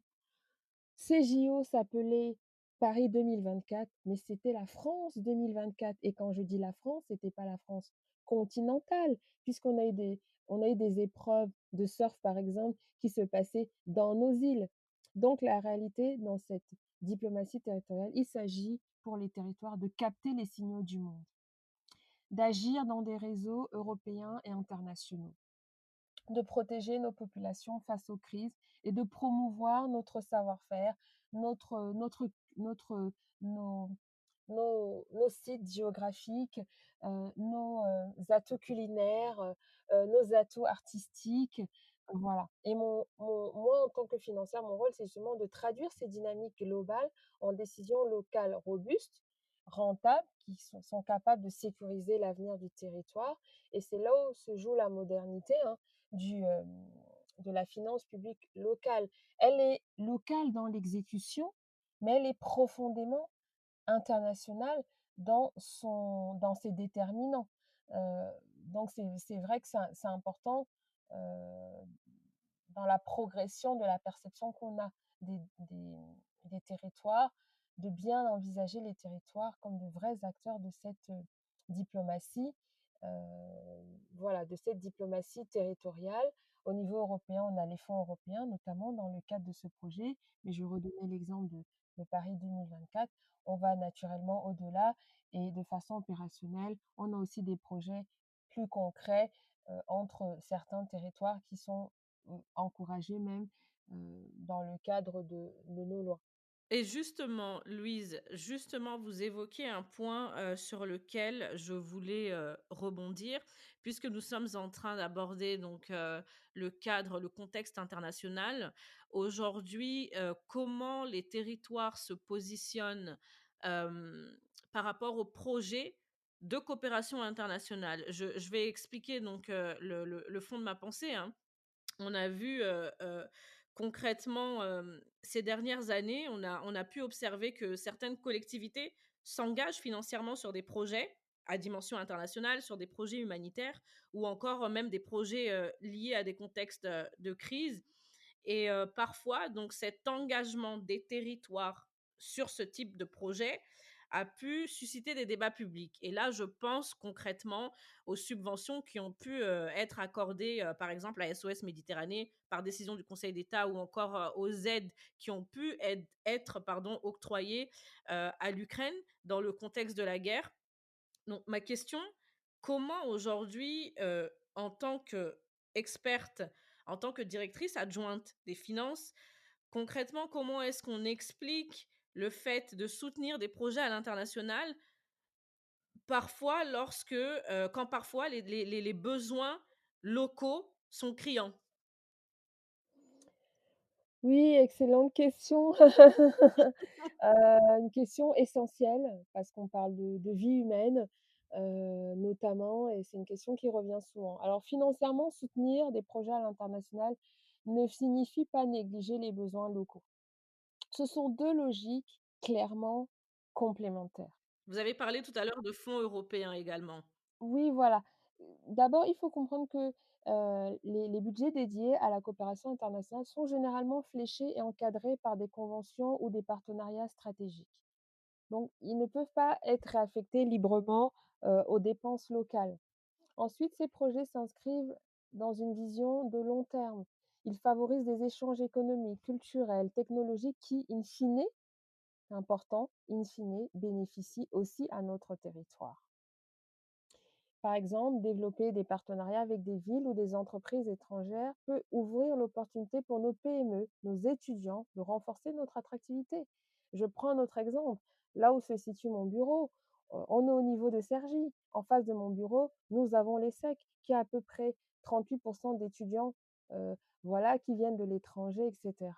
Ces JO s'appelaient Paris 2024, mais c'était la France 2024 et quand je dis la France, c'était pas la France continentale, puisqu'on a eu des épreuves de surf, par exemple, qui se passaient dans nos îles. Donc la réalité dans cette diplomatie territoriale, il s'agit pour les territoires de capter les signaux du monde, d'agir dans des réseaux européens et internationaux, de protéger nos populations face aux crises et de promouvoir notre savoir-faire, notre nos nos sites géographiques, nos, atouts culinaires, nos atouts artistiques, voilà. Et moi, en tant que financière, mon rôle, c'est justement de traduire ces dynamiques globales en décisions locales robustes, rentables, qui sont capables de sécuriser l'avenir du territoire. Et c'est là où se joue la modernité, hein, du, de la finance publique locale. Elle est locale dans l'exécution, mais elle est profondément international dans ses déterminants. Donc c'est vrai que c'est important, heu, dans la progression de la perception qu'on a des territoires, de bien envisager les territoires comme de vrais acteurs de cette, diplomatie, voilà, de cette diplomatie territoriale. Au niveau européen, on a les fonds européens, notamment dans le cadre de ce projet, mais je redonnais l'exemple de Paris 2024. On va naturellement au-delà et de façon opérationnelle, on a aussi des projets plus concrets, entre certains territoires qui sont, encouragés même, dans le cadre de nos lois. Et justement, Louise, justement, vous évoquez un point, sur lequel je voulais, rebondir, puisque nous sommes en train d'aborder donc, le cadre, le contexte international. Aujourd'hui, comment les territoires se positionnent, hem, par rapport aux projets de coopération internationale? Je vais expliquer donc, le fond de ma pensée, hein. On a vu, concrètement, ces dernières années, on a pu observer que certaines collectivités s'engagent financièrement sur des projets à dimension internationale, sur des projets humanitaires ou encore, même des projets, liés à des contextes, de crise. Et parfois, donc cet engagement des territoires sur ce type de projet a pu susciter des débats publics. Et là, je pense concrètement aux subventions qui ont pu, être accordées, par exemple à SOS Méditerranée par décision du Conseil d'État ou encore, aux aides qui ont pu être pardon, octroyées, à l'Ukraine dans le contexte de la guerre. Donc ma question, comment aujourd'hui, en tant qu'experte, en tant que directrice adjointe des finances, Concrètement, comment est-ce qu'on explique le fait de soutenir des projets à l'international, parfois quand parfois les besoins locaux sont criants? Oui, excellente question. Une question essentielle parce qu'on parle de vie humaine, notamment et c'est une question qui revient souvent. Alors financièrement, soutenir des projets à l'international ne signifie pas négliger les besoins locaux. Ce sont 2 logiques clairement complémentaires. Vous avez parlé tout à l'heure de fonds européens également. Oui, voilà. D'abord, il faut comprendre que, les budgets dédiés à la coopération internationale sont généralement fléchés et encadrés par des conventions ou des partenariats stratégiques. Donc ils ne peuvent pas être réaffectés librement, aux dépenses locales. Ensuite, ces projets s'inscrivent dans une vision de long terme. Ils favorisent des échanges économiques, culturels, technologiques qui, in fine, c'est important, in fine, bénéficient aussi à notre territoire. Par exemple, développer des partenariats avec des villes ou des entreprises étrangères peut ouvrir l'opportunité pour nos PME, nos étudiants, de renforcer notre attractivité. Je prends un autre exemple. Là où se situe mon bureau, on est au niveau de Cergy. En face de mon bureau, nous avons l'ESSEC, qui a à peu près 38% d'étudiants euh, voilà, qui viennent de l'étranger, etc.,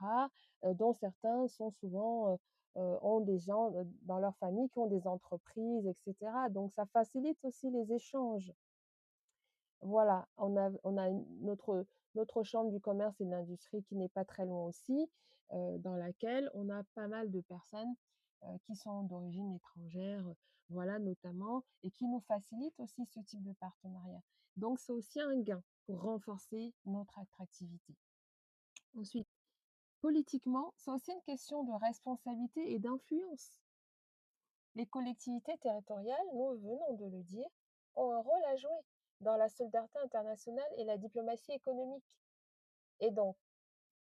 dont certains sont souvent ont des gens dans leur famille qui ont des entreprises, etc. Donc, ça facilite aussi les échanges. Voilà, on a notre chambre du commerce et de l'industrie qui n'est pas très loin aussi, dans laquelle on a pas mal de personnes qui sont d'origine étrangère, voilà, notamment, et qui nous facilitent aussi ce type de partenariat. Donc, c'est aussi un gain pour renforcer notre attractivité. Ensuite, politiquement, c'est aussi une question de responsabilité et d'influence. Les collectivités territoriales, nous venons de le dire, ont un rôle à jouer dans la solidarité internationale et la diplomatie économique. Et donc,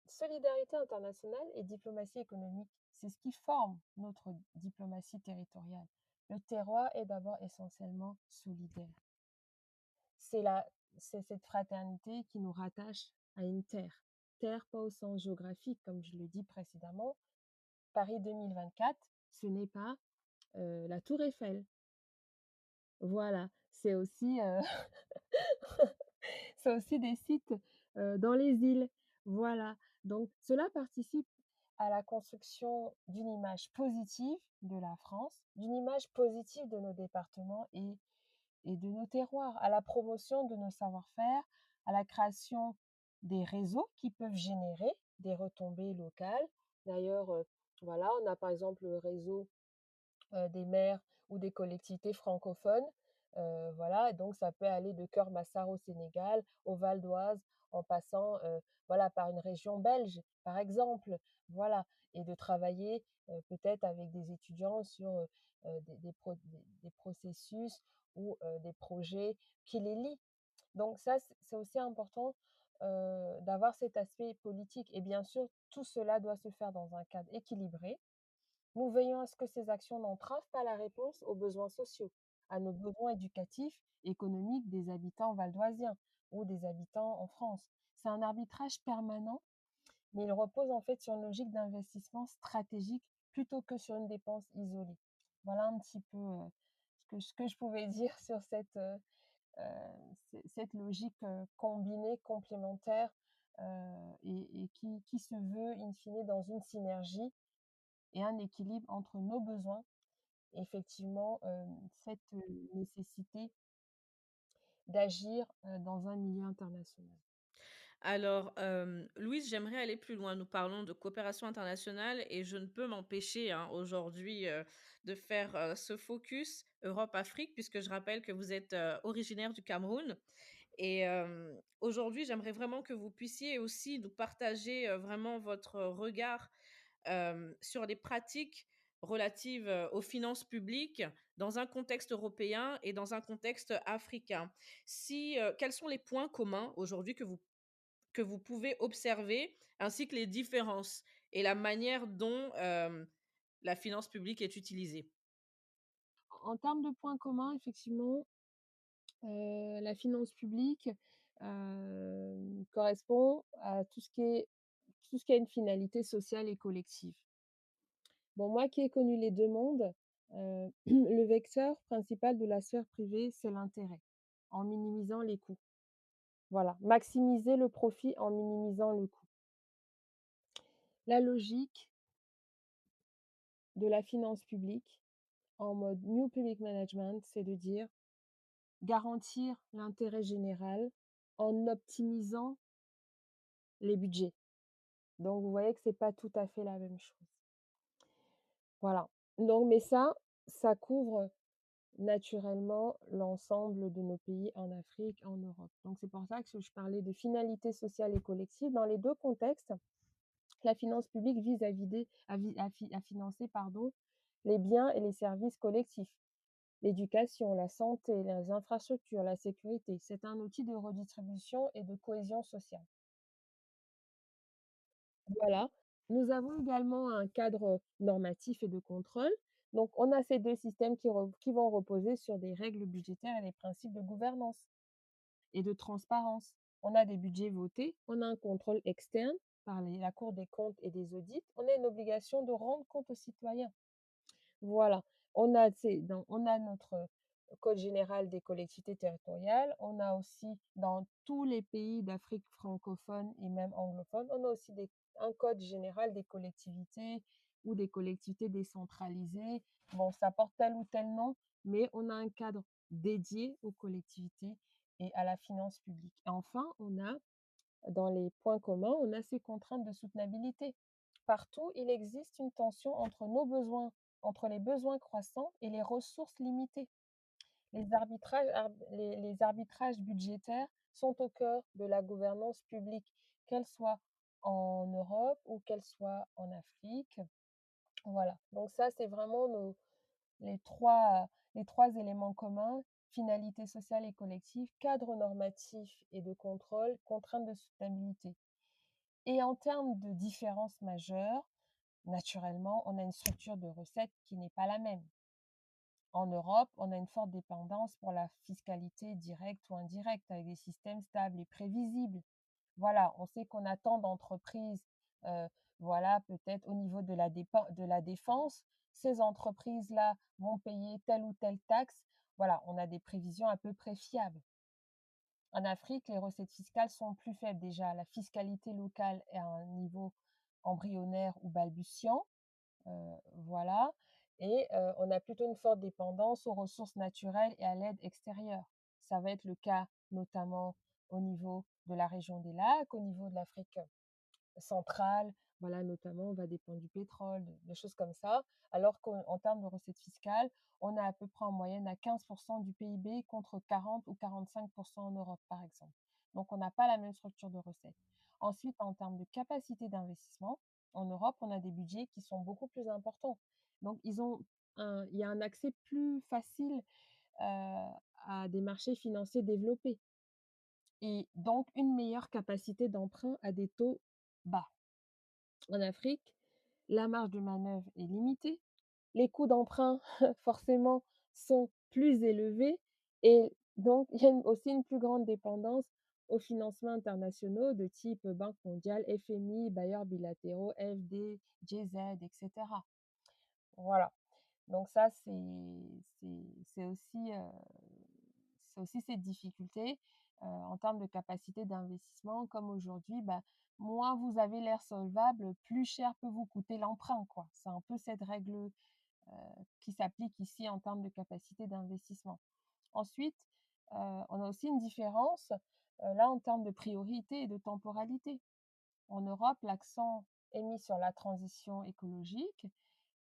solidarité internationale et diplomatie économique, c'est ce qui forme notre diplomatie territoriale. Le terroir est d'abord essentiellement solidaire. C'est la, c'est cette fraternité qui nous rattache à une terre. Terre pas au sens géographique, comme je le dis précédemment. Paris 2024, ce n'est pas la Tour Eiffel. Voilà, c'est aussi des sites, dans les îles. Voilà, donc cela participe à la construction d'une image positive de la France, d'une image positive de nos départements et de nos terroirs, à la promotion de nos savoir-faire, à la création des réseaux qui peuvent générer des retombées locales. D'ailleurs, voilà, on a par exemple le réseau des maires ou des collectivités francophones. Voilà, et donc ça peut aller de Keur-Massar au Sénégal, au Val d'Oise, en passant voilà, par une région belge, par exemple. Voilà, et de travailler peut-être avec des étudiants sur des processus ou des projets qui les lient. Donc ça, c'est aussi important d'avoir cet aspect politique. Et bien sûr, tout cela doit se faire dans un cadre équilibré. Nous veillons à ce que ces actions n'entravent pas la réponse aux besoins sociaux, à nos besoins éducatifs et économiques des habitants valdoisiens ou des habitants en France. C'est un arbitrage permanent, mais il repose en fait sur une logique d'investissement stratégique plutôt que sur une dépense isolée. Voilà un petit peu ce que je pouvais dire sur cette logique combinée, complémentaire, et qui se veut, in fine, dans une synergie et un équilibre entre nos besoins et effectivement cette nécessité d'agir dans un milieu international. Alors, Louise, j'aimerais aller plus loin. Nous parlons de coopération internationale et je ne peux m'empêcher, hein, aujourd'hui, de faire, ce focus Europe-Afrique puisque je rappelle que vous êtes, originaire du Cameroun et aujourd'hui, j'aimerais vraiment que vous puissiez aussi nous partager, vraiment votre regard, sur les pratiques relatives, aux finances publiques dans un contexte européen et dans un contexte africain. Quels sont les points communs aujourd'hui que vous pouvez observer, ainsi que les différences et la manière dont la finance publique est utilisée. En termes de points communs, effectivement, la finance publique correspond à tout ce qui est tout ce qui a une finalité sociale et collective. Bon, moi qui ai connu les 2 mondes, le vecteur principal de la sphère privée, c'est l'intérêt, en minimisant les coûts. Voilà, maximiser le profit en minimisant le coût. La logique de la finance publique, en mode New Public Management, c'est de dire: garantir l'intérêt général en optimisant les budgets. Donc vous voyez que c'est pas tout à fait la même chose. Voilà. Donc mais ça couvre naturellement l'ensemble de nos pays en Afrique, en Europe. Donc c'est pour ça que je parlais de finalité sociale et collective. Dans les 2 contextes, la finance publique vise à vider à financer, pardon, les biens et les services collectifs, l'éducation, la santé, les infrastructures, la sécurité. C'est un outil de redistribution et de cohésion sociale. Voilà. Nous avons également un cadre normatif et de contrôle. Donc on a ces 2 systèmes qui vont reposer sur des règles budgétaires et des principes de gouvernance et de transparence. On a des budgets votés, on a un contrôle externe par la Cour des comptes et des audits, on a une obligation de rendre compte aux citoyens. Voilà, on a notre code général des collectivités territoriales, on a aussi dans tous les pays d'Afrique francophone et même anglophone, on a aussi un code général des collectivités ou des collectivités décentralisées. Bon, ça porte tel ou tel nom, mais on a un cadre dédié aux collectivités et à la finance publique. Et enfin, on a dans les points communs, on a ces contraintes de soutenabilité. Partout, il existe une tension entre les besoins croissants et les ressources limitées. Les arbitrages budgétaires sont au cœur de la gouvernance publique, qu'elle soit en Europe ou qu'elle soit en Afrique. Voilà. Donc ça, c'est vraiment les trois éléments communs: finalité sociale et collective, cadre normatif et de contrôle, contraintes de soutenabilité. Et en termes de différences majeures, naturellement, on a une structure de recettes qui n'est pas la même. En Europe, on a une forte dépendance pour la fiscalité directe ou indirecte, avec des systèmes stables et prévisibles. Voilà, on sait qu'on a tant d'entreprises, voilà, peut-être au niveau de la défense, ces entreprises-là vont payer telle ou telle taxe. Voilà, on a des prévisions à peu près fiables. En Afrique, les recettes fiscales sont plus faibles déjà. La fiscalité locale est à un niveau embryonnaire ou balbutiant, voilà. Et on a plutôt une forte dépendance aux ressources naturelles et à l'aide extérieure. Ça va être le cas notamment au niveau de la région des lacs, au niveau de l'Afrique centrale, voilà, notamment, on va dépendre du pétrole, de choses comme ça. Alors qu'en termes de recettes fiscales, on est à peu près en moyenne à 15% du PIB contre 40 ou 45% en Europe, par exemple. Donc, on n'a pas la même structure de recettes. Ensuite, en termes de capacité d'investissement, en Europe, on a des budgets qui sont beaucoup plus importants. Donc, il y a un accès plus facile à des marchés financiers développés et donc une meilleure capacité d'emprunt à des taux bas. En Afrique, la marge de manœuvre est limitée, les coûts d'emprunt forcément sont plus élevés et donc il y a aussi une plus grande dépendance aux financements internationaux de type Banque mondiale, FMI, bailleurs bilatéraux, FD, GZ, etc. Voilà. Donc ça, c'est aussi, cette difficulté, en termes de capacité d'investissement. Comme aujourd'hui, bah, moins vous avez l'air solvable, plus cher peut vous coûter l'emprunt, quoi. C'est un peu cette règle, qui s'applique ici en termes de capacité d'investissement. Ensuite, on a aussi une différence, là, en termes de priorité et de temporalité. En Europe, l'accent est mis sur la transition écologique,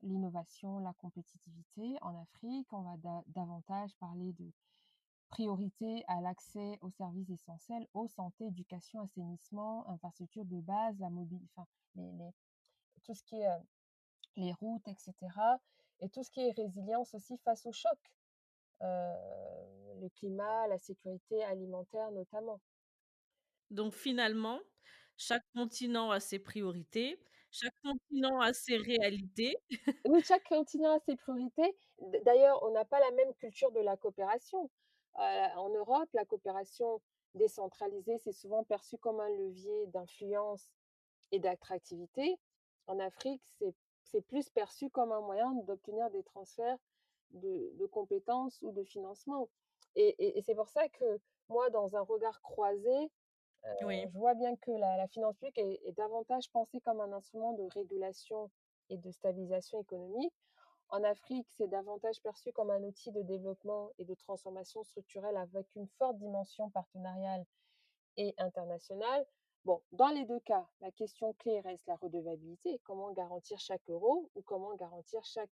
l'innovation, la compétitivité. En Afrique, on va davantage parler de priorité à l'accès aux services essentiels, eau, santé, éducation, assainissement, infrastructures de base, la mobilité, enfin, tout ce qui est les routes, etc. Et tout ce qui est résilience aussi face au choc, le climat, la sécurité alimentaire notamment. Donc finalement, chaque continent a ses priorités, chaque continent a ses réalités. Oui, chaque continent a ses priorités. D'ailleurs, on n'a pas la même culture de la coopération. En Europe, la coopération décentralisée, c'est souvent perçu comme un levier d'influence et d'attractivité, en Afrique, c'est plus perçu comme un moyen d'obtenir des transferts de compétences ou de financement. Et c'est pour ça que moi, dans un regard croisé, Oui, je vois bien que la finance publique est davantage pensée comme un instrument de régulation et de stabilisation économique. En Afrique, c'est davantage perçu comme un outil de développement et de transformation structurelle avec une forte dimension partenariale et internationale. Bon, dans les 2 cas, la question clé reste la redevabilité. Comment garantir chaque euro ou comment garantir chaque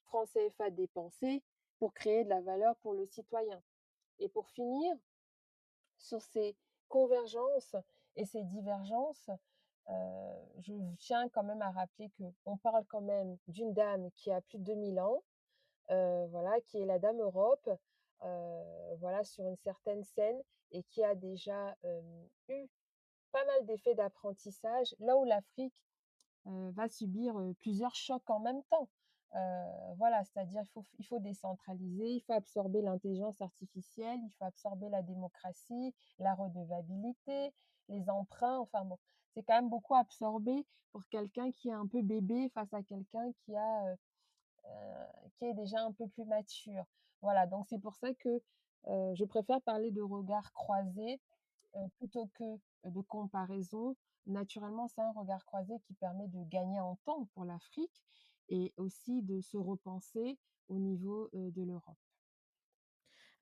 franc CFA dépensé pour créer de la valeur pour le citoyen? Et pour finir, sur ces convergences et ces divergences, je tiens quand même à rappeler qu'on parle quand même d'une dame qui a plus de 2000 ans, voilà, qui est la Dame Europe, voilà, sur une certaine scène et qui a déjà, eu pas mal d'effets d'apprentissage, là où l'Afrique va subir, plusieurs chocs en même temps. Voilà, c'est-à-dire il faut décentraliser, il faut absorber l'intelligence artificielle, il faut absorber la démocratie, la redevabilité, les emprunts, enfin bon, c'est quand même beaucoup absorbé pour quelqu'un qui est un peu bébé face à quelqu'un qui est déjà un peu plus mature. Voilà, donc c'est pour ça que, je préfère parler de regard croisé plutôt que de comparaison. Naturellement, c'est un regard croisé qui permet de gagner en temps pour l'Afrique et aussi de se repenser au niveau, de l'Europe.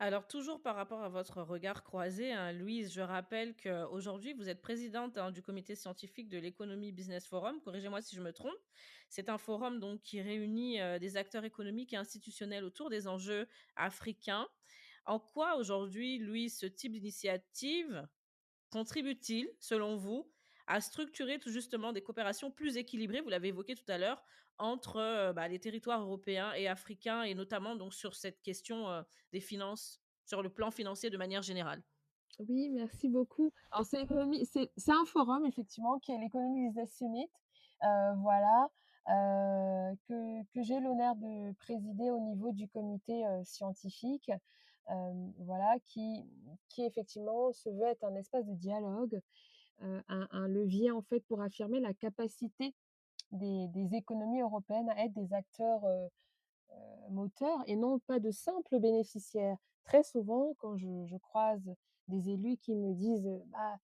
alors toujours par rapport à votre regard croisé, hein, Louise, je rappelle qu'aujourd'hui vous êtes présidente, hein, du comité scientifique de l'Economy Business Forum, corrigez-moi si je me trompe. C'est un forum donc qui réunit, des acteurs économiques et institutionnels autour des enjeux africains. En quoi aujourd'hui, Louise, ce type d'initiative contribue-t-il, selon vous, à structurer tout justement des coopérations plus équilibrées, vous l'avez évoqué tout à l'heure, entre, les territoires européens et africains et notamment donc sur cette question, des finances, sur le plan financier de manière générale? Oui, merci beaucoup. Alors c'est un forum effectivement qui est l'Economy Business Summit, voilà, que j'ai l'honneur de présider au niveau du comité, scientifique, voilà, qui effectivement se veut être un espace de dialogue, un levier en fait pour affirmer la capacité des économies européennes à être des acteurs, moteurs et non pas de simples bénéficiaires. Très souvent, quand je croise des élus qui me disent, «Bah,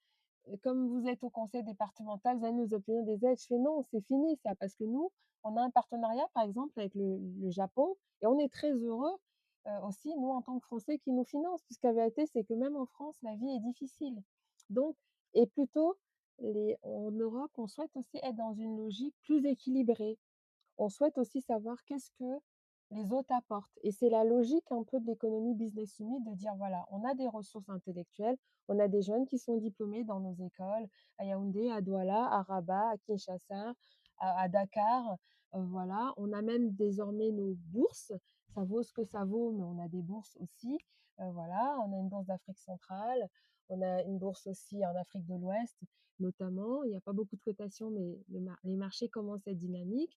comme vous êtes au conseil départemental, vous allez nous obtenir des aides». Je fais: «Non, c'est fini ça», parce que nous, on a un partenariat, par exemple, avec le Japon et on est très heureux, aussi, nous, en tant que Français, qui nous financent, puisqu'la vérité, c'est que même en France, la vie est difficile. Donc et plutôt en Europe, on souhaite aussi être dans une logique plus équilibrée. On souhaite aussi savoir qu'est-ce que les autres apportent et c'est la logique un peu de l'économie business summit de dire: «Voilà, on a des ressources intellectuelles, on a des jeunes qui sont diplômés dans nos écoles, à Yaoundé, à Douala, à Rabat, à Kinshasa, à Dakar», voilà. On a même désormais nos bourses, ça vaut ce que ça vaut, mais on a des bourses aussi, voilà. On a une bourse d'Afrique centrale, on a une bourse aussi en Afrique de l'Ouest notamment. Il y a pas beaucoup de cotations, mais les marchés commencent à être dynamiques.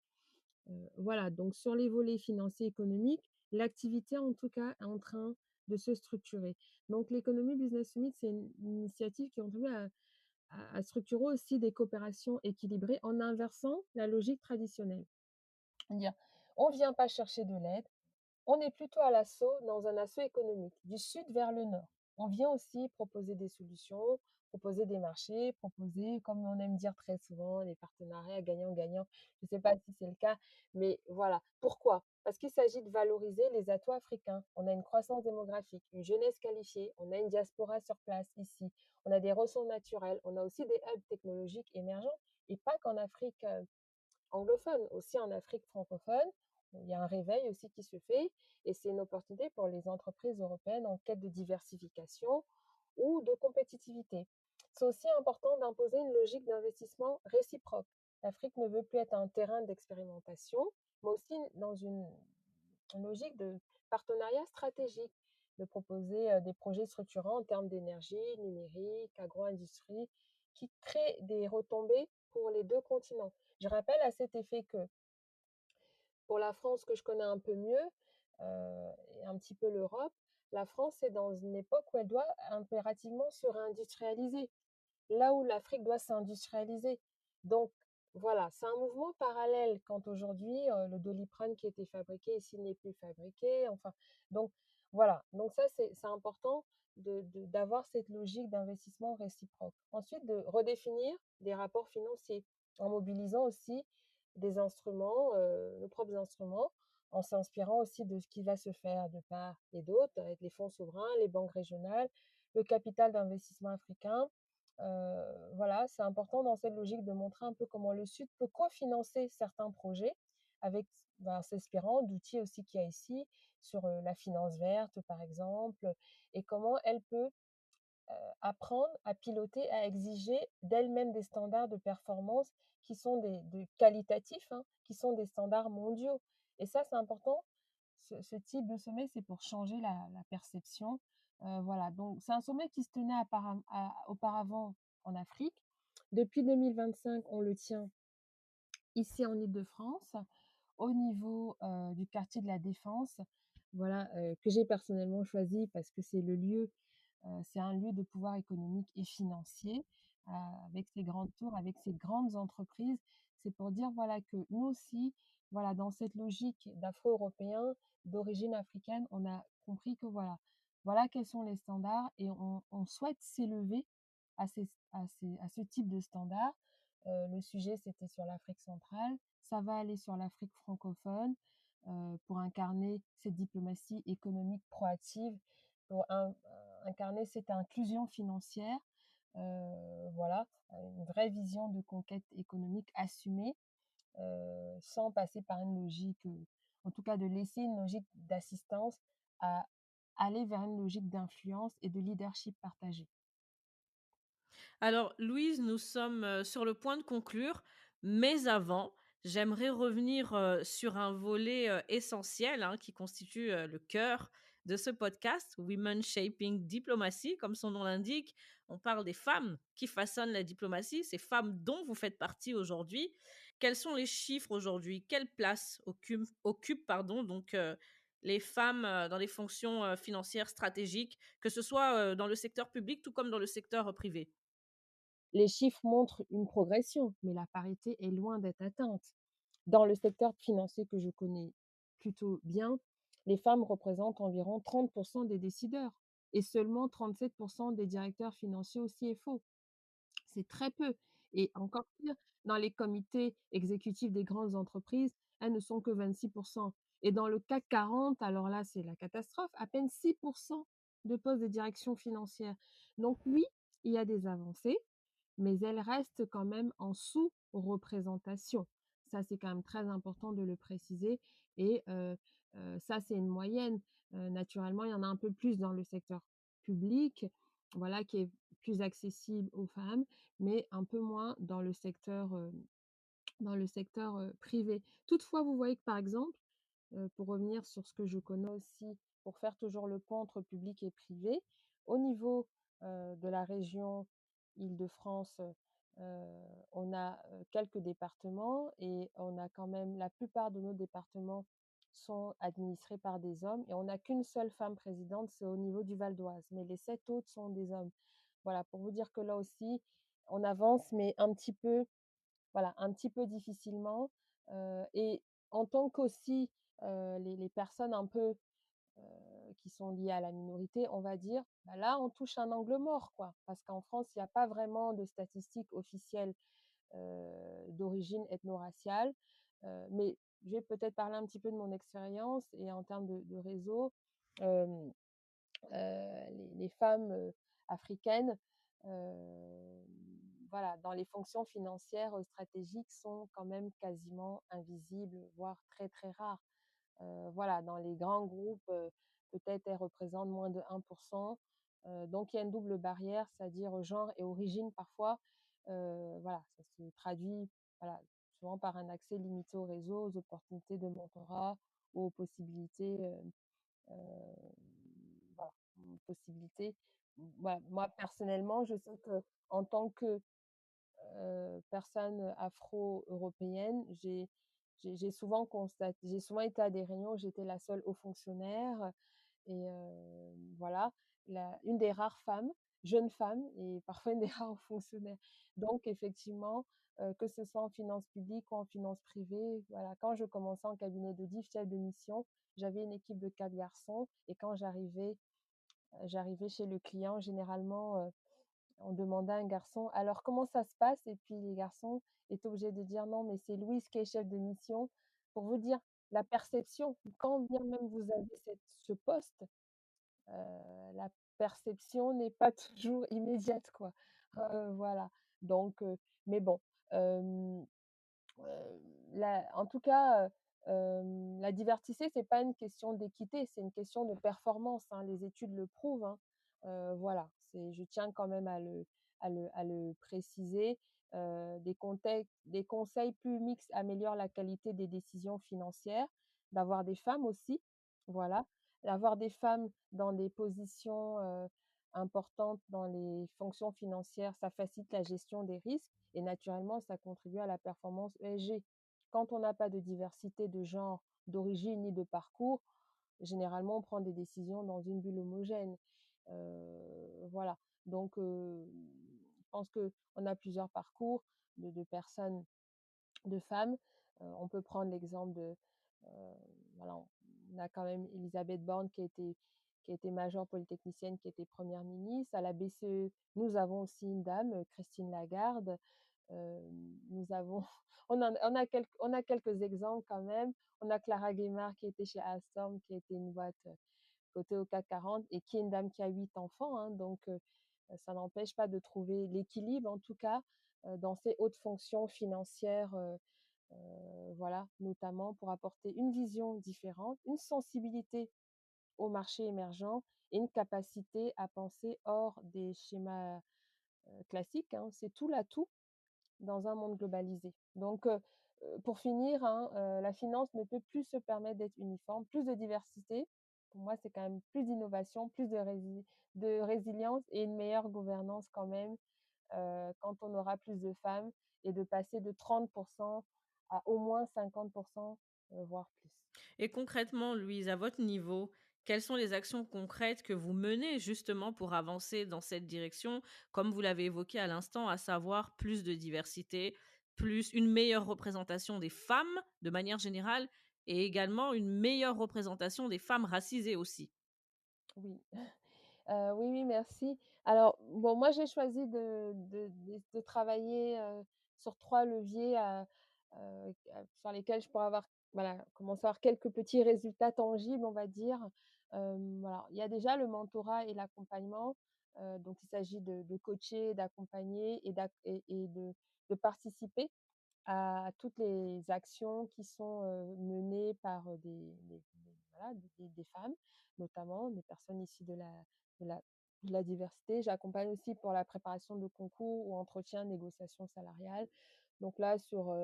Voilà, donc sur les volets financiers, économiques, l'activité en tout cas est en train de se structurer. Donc l'économie Business Summit, c'est une initiative qui contribue à structurer aussi des coopérations équilibrées en inversant la logique traditionnelle. C'est-à-dire, on ne vient pas chercher de l'aide, on est plutôt à l'assaut dans un assaut économique, du sud vers le nord. On vient aussi proposer des solutions, proposer des marchés, proposer, comme on aime dire très souvent, des partenariats gagnant-gagnant. Je ne sais pas si c'est le cas, mais voilà. Pourquoi? Parce qu'il s'agit de valoriser les atouts africains. On a une croissance démographique, une jeunesse qualifiée, on a une diaspora sur place ici, on a des ressources naturelles, on a aussi des hubs technologiques émergents, et pas qu'en Afrique anglophone, aussi en Afrique francophone. Il y a un réveil aussi qui se fait et c'est une opportunité pour les entreprises européennes en quête de diversification ou de compétitivité. C'est aussi important d'imposer une logique d'investissement réciproque. L'Afrique ne veut plus être un terrain d'expérimentation, mais aussi dans une logique de partenariat stratégique, de proposer des projets structurants en termes d'énergie, numérique, agro-industrie, qui créent des retombées pour les deux continents. Je rappelle à cet effet que pour la France, que je connais un peu mieux, et un petit peu l'Europe, la France est dans une époque où elle doit impérativement se réindustrialiser, là où l'Afrique doit s'industrialiser. Donc voilà, c'est un mouvement parallèle quand aujourd'hui, le Doliprane qui était fabriqué ici n'est plus fabriqué, enfin donc voilà, donc ça c'est important d'avoir cette logique d'investissement réciproque. Ensuite, de redéfinir des rapports financiers en mobilisant aussi des instruments, nos propres instruments, en s'inspirant aussi de ce qui va se faire de part et d'autre avec les fonds souverains, les banques régionales, le capital d'investissement africain. Voilà, c'est important dans cette logique de montrer un peu comment le Sud peut cofinancer certains projets avec, ben, s'inspirant d'outils aussi qu'il y a ici sur, la finance verte, par exemple, et comment elle peut, apprendre à piloter, à exiger d'elle-même des standards de performance qui sont qualitatifs, hein, qui sont des standards mondiaux. Et ça, c'est important. Ce type de sommet, c'est pour changer la perception. Voilà, donc c'est un sommet qui se tenait auparavant en Afrique. Depuis 2025, on le tient ici en Île-de-France, au niveau du quartier de la Défense, voilà, que j'ai personnellement choisi parce que c'est le lieu, c'est un lieu de pouvoir économique et financier, avec ses grandes tours, avec ses grandes entreprises. C'est pour dire, voilà, que nous aussi, voilà, dans cette logique d'Afro-Européens, d'origine africaine, on a compris que voilà quels sont les standards et on souhaite s'élever à ce type de standards. Le sujet, c'était sur l'Afrique centrale. Ça va aller sur l'Afrique francophone, pour incarner cette diplomatie économique proactive, pour incarner cette inclusion financière, voilà, une vraie vision de conquête économique assumée, sans passer par une logique, en tout cas de laisser une logique d'assistance à aller vers une logique d'influence et de leadership partagé. Alors, Louise, nous sommes sur le point de conclure, mais avant, j'aimerais revenir sur un volet essentiel hein, qui constitue le cœur de ce podcast, Women Shaping Diplomacy, comme son nom l'indique. On parle des femmes qui façonnent la diplomatie, ces femmes dont vous faites partie aujourd'hui. Quels sont les chiffres aujourd'hui? Quelle place occupent pardon, donc, les femmes dans les fonctions financières stratégiques, que ce soit dans le secteur public tout comme dans le secteur privé? Les chiffres montrent une progression, mais la parité est loin d'être atteinte. Dans le secteur financier que je connais plutôt bien, les femmes représentent environ 30 des décideurs et seulement 37 des directeurs financiers au CFO. C'est très peu, et encore pire, dans les comités exécutifs des grandes entreprises, elles ne sont que 26, et dans le CAC 40, alors là, c'est la catastrophe, à peine 6 de postes de direction financière. Donc oui, il y a des avancées, mais elles restent quand même en sous-représentation. Ça, c'est quand même très important de le préciser, et ça, c'est une moyenne. Naturellement, il y en a un peu plus dans le secteur public, voilà, qui est plus accessible aux femmes, mais un peu moins dans le secteur, privé. Toutefois, vous voyez que, par exemple, pour revenir sur ce que je connais aussi, pour faire toujours le pont entre public et privé, au niveau, de la région Île-de-France, on a, quelques départements, et on a quand même la plupart de nos départements sont administrés par des hommes, et on n'a qu'une seule femme présidente, c'est au niveau du Val d'Oise, mais les 7 autres sont des hommes. Voilà, pour vous dire que là aussi, on avance, mais un petit peu, voilà, un petit peu difficilement, et en tant qu'aussi, les personnes un peu, qui sont liées à la minorité, on va dire, bah, là, on touche un angle mort, quoi. Parce qu'en France, il y a pas vraiment de statistiques officielles, d'origine ethno-raciale, mais je vais peut-être parler un petit peu de mon expérience, et en termes de réseau, hem les femmes, africaines, heu, voilà, dans les fonctions financières, stratégiques, sont quand même quasiment invisibles, voire très, très rares. Voilà, dans les grands groupes, peut-être elles représentent moins de 1. Donc il y a une double barrière, c'est-à-dire genre et origine parfois. Voilà, ça se traduit, voilà, souvent par un accès limité au réseau, aux opportunités de mentorat, aux possibilités, heu, voilà, possibilité. Voilà, moi personnellement, je sais que en tant que, personne afro-européenne, j'ai souvent été à des réunions où j'étais la seule haut fonctionnaire, et voilà, une des rares femmes. jeune femme et parfois une des rares fonctionnaires. Donc effectivement, que ce soit en finances publiques ou en finances privées, voilà, quand je commençais en cabinet d'audit, chef de mission, j'avais une équipe de 4 garçons et quand j'arrivais chez le client, généralement, on demandait à un garçon: «Alors comment ça se passe?» et puis les garçons étaient obligés de dire: «Non, mais c'est Louise qui est chef de mission». Pour vous dire la perception, quand bien même vous avez ce poste, la perception n'est pas toujours immédiate, quoi. Voilà, donc mais bon, hem en tout cas, la diversité, c'est pas une question d'équité, c'est une question de performance, hein. Les études le prouvent, hein. Voilà, je tiens quand même à le préciser. Des conseils plus mixtes améliorent la qualité des décisions financières. D'avoir des femmes aussi, voilà. D'avoir des femmes dans des positions, importantes dans les fonctions financières, ça facilite la gestion des risques et naturellement, ça contribue à la performance ESG. Quand on n'a pas de diversité de genre, d'origine ni de parcours, généralement, on prend des décisions dans une bulle homogène. Voilà, donc je pense qu'on a plusieurs parcours de personnes, de femmes. On peut prendre l'exemple heu, voilà, on a quand même Élisabeth Borne qui a été majeure polytechnicienne, qui était première ministre. À la BCE, nous avons aussi une dame, Christine Lagarde. Nous avons on a quelques exemples quand même. On a Clara Guimard qui était chez Alstom, qui était une boîte, cotée au CAC 40 et qui est une dame qui a 8 enfants, hein, donc ça n'empêche pas de trouver l'équilibre en tout cas, dans ces hautes fonctions financières, voilà, notamment pour apporter une vision différente, une sensibilité aux marchés émergents et une capacité à penser hors des schémas, classiques, hein. C'est tout l'atout dans un monde globalisé. Donc, pour finir, hein, la finance ne peut plus se permettre d'être uniforme. Plus de diversité, pour moi, c'est quand même plus d'innovation, plus de résilience et une meilleure gouvernance quand même, quand on aura plus de femmes et de passer de 30 à au moins 50 voire plus. Et concrètement, Louise, à votre niveau, quelles sont les actions concrètes que vous menez justement pour avancer dans cette direction, comme vous l'avez évoqué à l'instant, à savoir plus de diversité, plus une meilleure représentation des femmes de manière générale et également une meilleure représentation des femmes racisées aussi? Oui. Oui, oui, merci. Alors, bon, moi, j'ai choisi de travailler, sur 3 leviers, sur lesquels je pourrais avoir voilà, commencer à avoir quelques petits résultats tangibles, on va dire. Voilà, il y a déjà le mentorat et l'accompagnement, donc il s'agit de coacher, d'accompagner et de participer à toutes les actions qui sont, menées par, voilà, des femmes, notamment des personnes issues de la de la diversité. J'accompagne aussi pour la préparation de concours ou entretien, négociation salariale. Donc là, sur,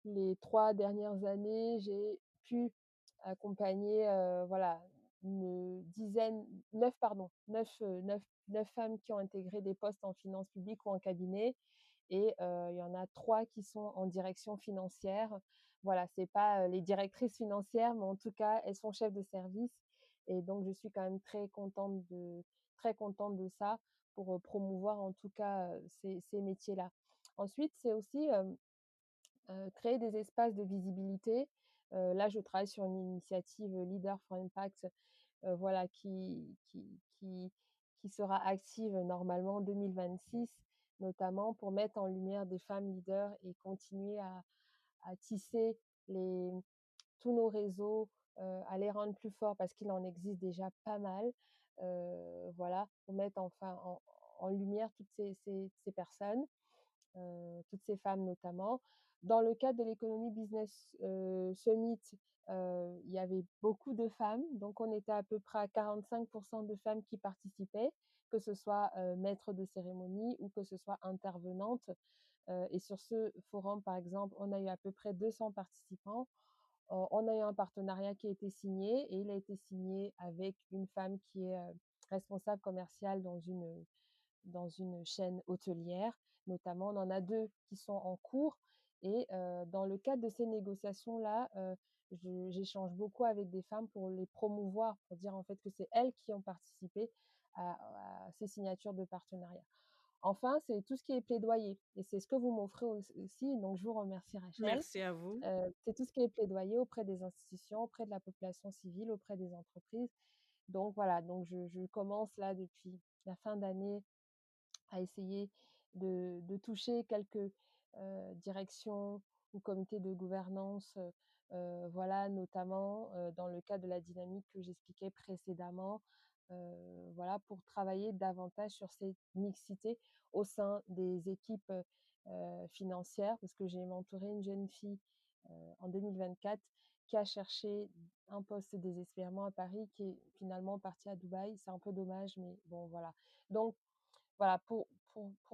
les 3 dernières années, j'ai pu accompagner, voilà, une dizaine 9 pardon, 9 femmes qui ont intégré des postes en finances publiques ou en cabinet et il y en a 3 qui sont en direction financière. Voilà, c'est pas, les directrices financières, mais en tout cas, elles sont chefs de service et donc je suis quand même très contente de ça pour, promouvoir en tout cas, ces métiers-là. Ensuite, c'est aussi, créer des espaces de visibilité. Là, je travaille sur une initiative, Leader for Impact, voilà, qui sera active normalement en 2026, notamment pour mettre en lumière des femmes leaders et continuer à tisser les tous nos réseaux, à les rendre plus forts parce qu'il en existe déjà pas mal. Voilà, pour mettre enfin en lumière toutes ces personnes, toutes ces femmes notamment. Dans le cadre de l'Economy Business, Summit, il y avait beaucoup de femmes, donc on était à peu près à 45 de femmes qui participaient, que ce soit, maîtres de cérémonie ou que ce soit intervenantes. Et sur ce forum, par exemple, on a eu à peu près 200 participants. On a eu un partenariat qui a été signé et il a été signé avec une femme qui est, responsable commerciale dans une chaîne hôtelière, notamment. On en a 2 qui sont en cours et dans le cadre de ces négociations-là, j'échange beaucoup avec des femmes pour les promouvoir, pour dire, en fait, que c'est elles qui ont participé à ces signatures de partenariat. Enfin, c'est tout ce qui est plaidoyer et c'est ce que vous m'offrez aussi, donc je vous remercie Rachel. Merci à vous. C'est tout ce qui est plaidoyer auprès des institutions, auprès de la population civile, auprès des entreprises. Donc voilà, donc je commence là depuis la fin d'année à essayer de toucher quelques directions ou comités de gouvernance, voilà, notamment dans le cadre de la dynamique que j'expliquais précédemment, voilà, pour travailler davantage sur cette mixité au sein des équipes financières, parce que j'ai mentoré une jeune fille en 2024 qui a cherché un poste désespérément à Paris, qui est finalement partie à Dubaï. C'est un peu dommage, mais bon, voilà. Donc, voilà, pour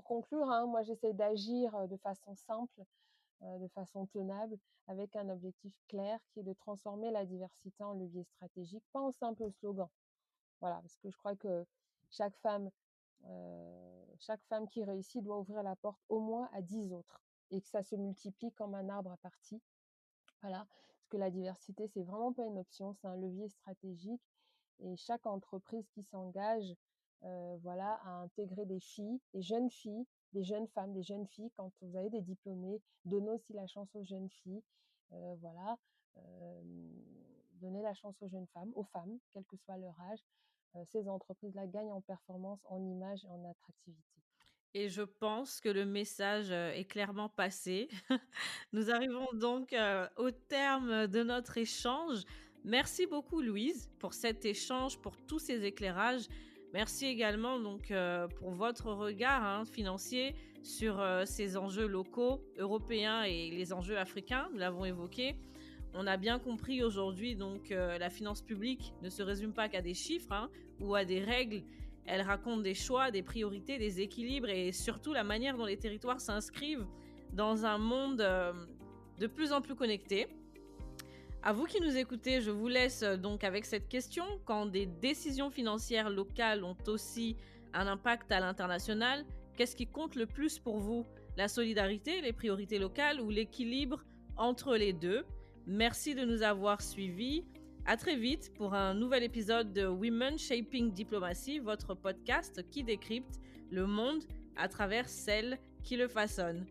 conclure, hein, moi j'essaie d'agir de façon simple, de façon tenable, avec un objectif clair qui est de transformer la diversité en levier stratégique, pas en simple slogan. Voilà, parce que je crois que chaque femme, chaque femme qui réussit doit ouvrir la porte au moins à 10 autres et que ça se multiplie comme un arbre à partie. Voilà, parce que la diversité, c'est vraiment pas une option, c'est un levier stratégique et chaque entreprise qui s'engage, voilà, à intégrer des filles, des jeunes femmes, des jeunes filles, quand vous avez des diplômés, donnez aussi la chance aux jeunes filles, voilà, donnez la chance aux jeunes femmes, aux femmes, quel que soit leur âge. Ces entreprises-là gagnent en performance, en image et en attractivité. Et je pense que le message est clairement passé. Nous arrivons donc au terme de notre échange. Merci beaucoup Louise pour cet échange, pour tous ces éclairages. Merci également donc pour votre regard financier sur ces enjeux locaux, européens et les enjeux africains. Nous l'avons évoqué. On a bien compris aujourd'hui donc la finance publique ne se résume pas qu'à des chiffres ou à des règles. Elle raconte des choix, des priorités, des équilibres et surtout la manière dont les territoires s'inscrivent dans un monde de plus en plus connecté. À vous qui nous écoutez, je vous laisse donc avec cette question. Quand des décisions financières locales ont aussi un impact à l'international, qu'est-ce qui compte le plus pour vous? La solidarité, les priorités locales ou l'équilibre entre les deux? Merci de nous avoir suivis. À très vite pour un nouvel épisode de Women Shaping Diplomacy, votre podcast qui décrypte le monde à travers celles qui le façonnent.